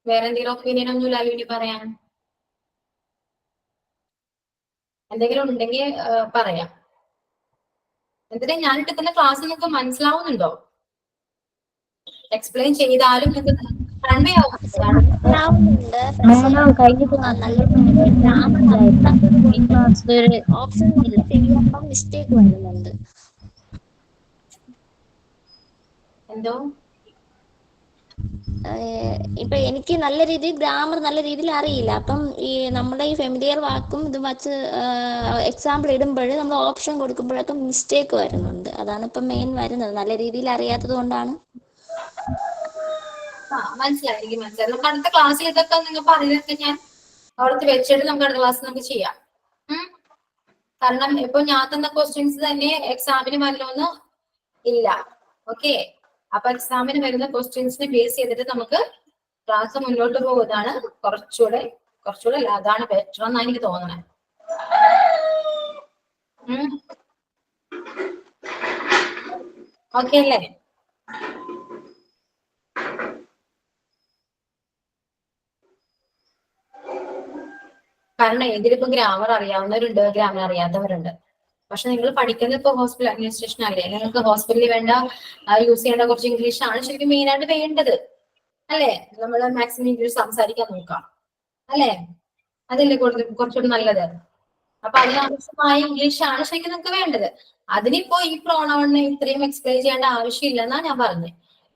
S1: വേറെ എന്തെങ്കിലും ഒപ്പീനിയൻ ഒന്നുമില്ല വേണ്ടി പറയാൻ? എന്തെങ്കിലും ഉണ്ടെങ്കിൽ പറയാം. എന്തിനാ ഞാൻ എടുക്കുന്ന ക്ലാസ് നിങ്ങൾക്ക് മനസ്സിലാവുന്നുണ്ടോ? എക്സ്പ്ലെയിൻ ചെയ്താലും നിങ്ങൾക്ക് കൺവേ
S6: മനസ്സിലാവുന്നുണ്ട്, പക്ഷേ ഓപ്ഷൻ ചെയ്യുമ്പോൾ മിസ്റ്റേക്ക് വരുന്നുണ്ട്.
S1: എന്തോ
S6: ഇപ്പൊ എനിക്ക് നല്ല രീതിയിൽ ഗ്രാമർ നല്ല രീതിയിൽ അറിയില്ല. അപ്പം ഈ നമ്മുടെ ഈ ഫെമിലിയർ വാക്കും ഇത് വച്ച് എക്സാമ്പിൾ ഇടുമ്പോൾ നമ്മൾ ഓപ്ഷൻ കൊടുക്കുമ്പോഴൊക്കെ മിസ്റ്റേക്ക് വരുന്നുണ്ട്. അതാണ് ഇപ്പൊ മെയിൻ വരുന്നത്, നല്ല രീതിയിൽ അറിയാത്തത് കൊണ്ടാണ്.
S1: മനസ്സിലായി, എനിക്ക് മനസ്സിലായി. നമുക്ക് അടുത്ത ക്ലാസ്സിൽ ഇതൊക്കെ നിങ്ങൾ പറഞ്ഞതൊക്കെ ഞാൻ അവിടുത്തെ വെച്ചിട്ട് നമുക്ക് അടുത്ത ക്ലാസ് നമുക്ക് ചെയ്യാം. കാരണം ഇപ്പൊ ഞാൻ തന്ന ക്വസ്റ്റ്യൻസ് തന്നെ എക്സാമിന് വരലോന്ന് ഇല്ല. ഓക്കെ, അപ്പൊ എക്സാമിന് വരുന്ന ക്വസ്റ്റ്യൻസിനെ ബേസ് ചെയ്തിട്ട് നമുക്ക് ക്ലാസ് മുന്നോട്ട് പോകുന്നതാണ് കുറച്ചുകൂടെ അല്ല, അതാണ് ബെറ്റർ എന്നാണ് എനിക്ക് തോന്നണേ. ഓക്കെ അല്ലേ? കാരണം ഇതിലിപ്പോ ഗ്രാമർ അറിയാവുന്നവരുണ്ട്, ഗ്രാമർ അറിയാത്തവരുണ്ട്. പക്ഷെ നിങ്ങൾ പഠിക്കുന്നത് ഇപ്പൊ ഹോസ്പിറ്റൽ അഡ്മിനിസ്ട്രേഷൻ അല്ലേ? നിങ്ങൾക്ക് ഹോസ്പിറ്റലിൽ വേണ്ട യൂസ് ചെയ്യേണ്ട കുറച്ച് ഇംഗ്ലീഷ് ആണ് ശരിക്കും മെയിൻ ആയിട്ട് വേണ്ടത് അല്ലേ? നമ്മൾ മാക്സിമം ഇംഗ്ലീഷ് സംസാരിക്കാൻ നോക്കാം അല്ലേ? അതല്ലേ കുറച്ചുകൂടി നല്ലത്. അപ്പൊ അതിനാവശ്യമായ ഇംഗ്ലീഷ് ആണ് ശരിക്കും നിങ്ങൾക്ക് വേണ്ടത്. അതിനിപ്പോ ഈ പ്രോണൗണിനെ ഇത്രയും എക്സ്പ്ലെയിൻ ചെയ്യേണ്ട ആവശ്യമില്ലെന്നാ ഞാൻ പറഞ്ഞത്.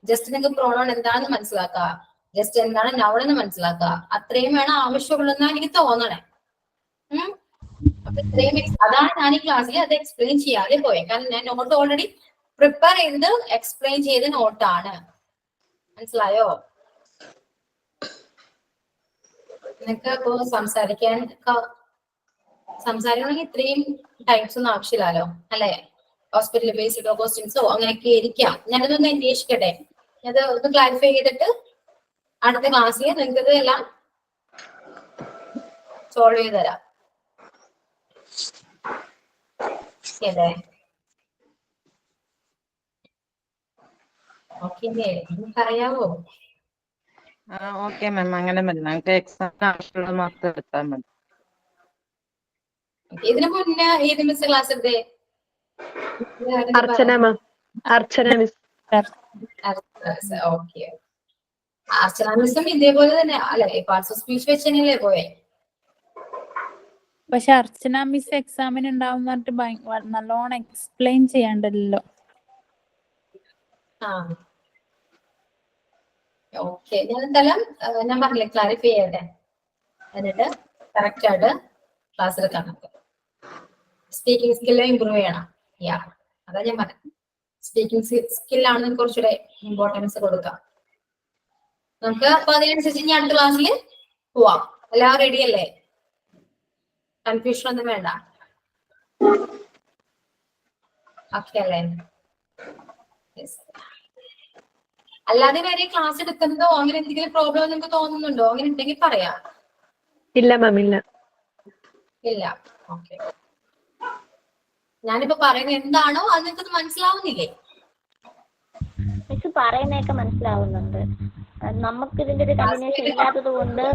S1: ജസ്റ്റ് നിങ്ങൾക്ക് പ്രോണൗൺ എന്താണെന്ന് മനസ്സിലാക്കുക, ജസ്റ്റ് എന്താണ് നൗൺ എന്ന് മനസ്സിലാക്കുക, അത്രയും വേണം ആവശ്യമുള്ളതെന്നാ എനിക്ക് തോന്നണേ. അപ്പൊ ഇത്രയും അതാണ് ഞാൻ ഈ ക്ലാസ്സിൽ അത് എക്സ്പ്ലെയിൻ ചെയ്യാതെ പോയത്. കാരണം ഞാൻ നോട്ട് ഓൾറെഡി പ്രിപ്പയർ ചെയ്തത് എക്സ്പ്ലെയിൻ ചെയ്ത നോട്ടാണ്. മനസ്സിലായോ? നിങ്ങൾക്ക് ഇപ്പോ സംസാരിക്കണമെങ്കിൽ ഇത്രയും ടൈപ്സ് ഒന്നും ആവശ്യമില്ലല്ലോ അല്ലെ? ഹോസ്പിറ്റൽ ബേസ്ഡ് ക്വസ്റ്റ്യൻസോ അങ്ങനെയൊക്കെ ഇരിക്കാം. ഞാനതൊന്ന് അന്വേഷിക്കട്ടെ, അത് ഒന്ന് ക്ലാരിഫൈ ചെയ്തിട്ട് അടുത്ത ക്ലാസ്സിൽ നിങ്ങൾക്ക് ഇത് എല്ലാം സോൾവ് ചെയ്ത് തരാം. അല്ലേ? ഓക്കെ, നിങ്ങൾക്കറിയാവോ?
S3: ഓക്കെ മാം, അങ്ങനെ മതി. ഞങ്ങൾക്ക് എക്സാമിന് ആവശ്യമുള്ള മാർക്ക് എടുത്താൽ മതി.
S1: ഇതിനു മുന്നേ ഏത് മിസ് ക്ലാസ് എടുത്തേ?
S7: അർച്ചന മാം. അർച്ചന മിസ്.
S1: ഓക്കെ. അർച്ചന മിസ്സും ഇതേപോലെ തന്നെ അല്ലെ പാർട്സ് ഓഫ് സ്പീച്ച് വെച്ച് തന്നെയല്ലേ പോയെ?
S4: പക്ഷെ അർച്ചന മിസ് എക്സാമിന് ഉണ്ടാവും പറഞ്ഞിട്ട് നല്ലോണം എക്സ്പ്ലെയിൻ ചെയ്യാണ്ടല്ലോ.
S1: ഓക്കെ, ഞാൻ എന്തായാലും ഞാൻ പറഞ്ഞില്ലേ ക്ലാരിഫൈ ചെയ്യട്ടെ, എന്നിട്ട് കറക്റ്റ് ആയിട്ട് ക്ലാസ് എടുക്കാൻ നമുക്ക്. സ്പീക്കിംഗ് സ്കില്ല് ഇമ്പ്രൂവ് ചെയ്യണം. അതാ ഞാൻ പറഞ്ഞത്. സ്പീക്കിംഗ് സ്കില്ലാണ് നമുക്ക് കുറച്ചുകൂടെ ഇമ്പോർട്ടൻസ് കൊടുക്കാം. നമുക്ക് അപ്പൊ അതിനനുസരിച്ച് ഞാൻ അടുത്ത ക്ലാസ്സിൽ പോവാം. എല്ലാവരും റെഡി അല്ലേ? കൺഫ്യൂഷൻ ഒന്നും വേണ്ട. ഓക്കെ അല്ലേ? അല്ലാതെ വേറെ ക്ലാസ് എടുക്കുന്നതോ അങ്ങനെ എന്തെങ്കിലും പ്രോബ്ലം നിങ്ങൾക്ക് തോന്നുന്നുണ്ടോ? അങ്ങനെ ഉണ്ടെങ്കിൽ പറയാം.
S7: ഇല്ല മാം, ഇല്ല.
S1: ഇല്ല. ഓക്കെ. ഞാനിപ്പോ പറയുന്നത് എന്താണോ അത് നിങ്ങൾക്ക് മനസ്സിലാവുന്നില്ലേ?
S6: മിസ് പറയുന്നതൊക്കെ മനസ്സിലാവുന്നുണ്ട്. നമുക്ക് ഇതിന്റെ ഒരു കമ്മ്യൂണിക്കേഷൻ ഇല്ലാത്തത് കൊണ്ട്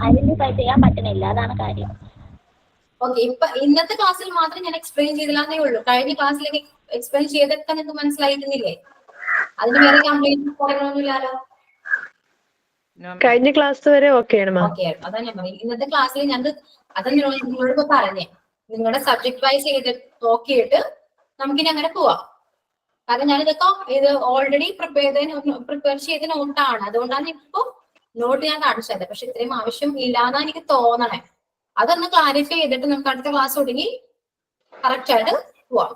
S6: ഐഡന്റിഫൈ ചെയ്യാൻ പറ്റുന്നില്ല, അതാണ് കാര്യം.
S1: ഓക്കെ, ഇപ്പൊ ഇന്നത്തെ ക്ലാസ്സിൽ മാത്രം ഞാൻ എക്സ്പ്ലെയിൻ ചെയ്തില്ലാന്നേ ഉള്ളൂ. കഴിഞ്ഞ ക്ലാസ്സിലേക്ക് എക്സ്പ്ലെയിൻ ചെയ്തൊക്കെ നിങ്ങൾക്ക് മനസ്സിലായിരുന്നില്ലേ? അതിന് വേറെ കംപ്ലൈന്റ് പറയണമെന്നില്ലല്ലോ.
S7: കഴിഞ്ഞ ക്ലാസ് വരെ ഓക്കെയാണ് മാം.
S1: ഓക്കെ, അതാ ഞാൻ പറയും. ഇന്നത്തെ ക്ലാസ്സിൽ ഞങ്ങൾക്ക് അത് നിങ്ങളോട് ഇപ്പൊ പറഞ്ഞേ, നിങ്ങളുടെ സബ്ജക്ട് വൈസ് ചെയ്ത് നോക്കിയിട്ട് നമുക്കിനി അങ്ങനെ പോവാം. കാരണം ഞാനിതൊക്കെ ഇത് ഓൾറെഡി പ്രിപ്പയർ ചെയ്ത നോട്ടാണ്. അതുകൊണ്ടാണ് ഇപ്പൊ നോട്ട് ഞാൻ കാണിച്ചത്. പക്ഷെ ഇത്രയും ആവശ്യം ഇല്ലാന്നാ എനിക്ക് തോന്നണേ. അതൊന്ന് ക്ലാരിഫൈ ചെയ്തിട്ട് നമുക്ക് അടുത്ത ക്ലാസ് തുടങ്ങി കറക്റ്റ് ആയിട്ട് പോവാം.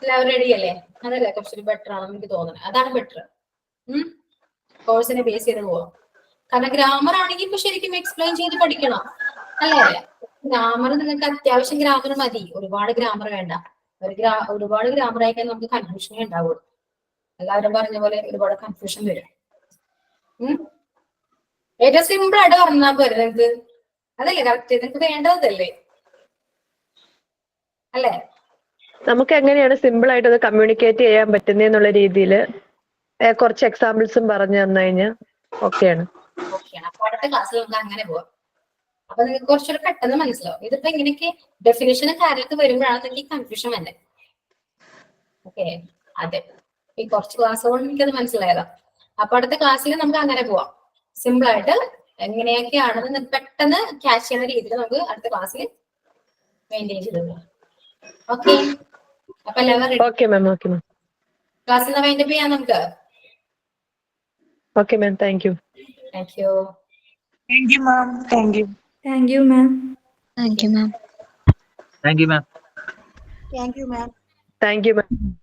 S1: എല്ലാവരും റെഡി അല്ലേ? അതല്ലേ കുറച്ചൊരു ബെറ്റർ ആണെന്ന് എനിക്ക് തോന്നുന്നത്. അതാണ് ബെറ്റർ. കോഴ്സിനെ ബേസ് ചെയ്ത് പോവാം. കാരണം ഗ്രാമർ ആണെങ്കിൽ ഇപ്പൊ ശരിക്കും എക്സ്പ്ലെയിൻ ചെയ്ത് പഠിക്കണം അല്ലേ? ഗ്രാമർ നിങ്ങൾക്ക് അത്യാവശ്യം ഗ്രാമർ മതി, ഒരുപാട് ഗ്രാമർ വേണ്ട. ഒരുപാട് ഗ്രാമർ ആയിക്കാൻ നമുക്ക് കൺഫ്യൂഷനേ ഉണ്ടാവുള്ളൂ. എല്ലാവരും പറഞ്ഞ പോലെ ഒരുപാട് കൺഫ്യൂഷൻ വരും. ഏറ്റവും സിമ്പിൾ ആയിട്ട് പറഞ്ഞാൽ പോരെ നിങ്ങൾക്ക്? അതല്ലേ കറക്റ്റ്? നിങ്ങൾക്ക് വേണ്ടതല്ലേ അല്ലേ?
S7: നമുക്ക് എങ്ങനെയാണ് സിമ്പിൾ ആയിട്ട് അത് കമ്മ്യൂണിക്കേറ്റ് ചെയ്യാൻ പറ്റുന്നതെന്നുള്ള രീതിയിൽ കുറച്ച് എക്സാമ്പിൾസും പറഞ്ഞു തന്നു കഴിഞ്ഞാൽ ഓക്കെയാണ്.
S1: ഓക്കെയാണ്. അപ്പൊ അടുത്ത ക്ലാസ്സിൽ നമുക്ക് അങ്ങനെ പോവാം. അപ്പൊ നിങ്ങൾക്ക് കുറച്ചുകൂടെ പെട്ടെന്ന് മനസ്സിലാവും. ഇതിപ്പോ ഇങ്ങനെയൊക്കെ ഡെഫിനേഷനും കാര്യമൊക്കെ വരുമ്പോഴാണ് നിങ്ങൾക്ക് കൺഫ്യൂഷൻ വന്നത്. ഓക്കെ, അതെ. ഈ കുറച്ച് ക്ലാസ് കൊണ്ട് എനിക്കത് മനസ്സിലായതാ. അപ്പൊ അടുത്ത ക്ലാസ്സിൽ നമുക്ക് അങ്ങനെ പോവാം. സിമ്പിൾ ആയിട്ട് എങ്ങനെയൊക്കെയാണെന്ന് പെട്ടെന്ന് ക്യാച്ച് ചെയ്യുന്ന രീതിയിൽ നമുക്ക് അടുത്ത ക്ലാസ്സിൽ മെയിൻറ്റെയിൻ ചെയ്ത് പോകാം. ഓക്കെ, അപ്പൊ എല്ലാവരും
S7: ഓക്കെ മാം. Okay ma'am.
S1: ക്ലാസ്സിൽ വൈൻഡപ്പ് ചെയ്യാം നമുക്ക്.
S7: Okay ma'am, thank you.
S1: Thank you.
S8: Thank you, ma'am. Thank you.
S9: Thank you, ma'am.
S6: Thank you ma'am.
S3: Thank you ma'am.
S8: Thank you, ma'am.
S7: Thank you ma'am.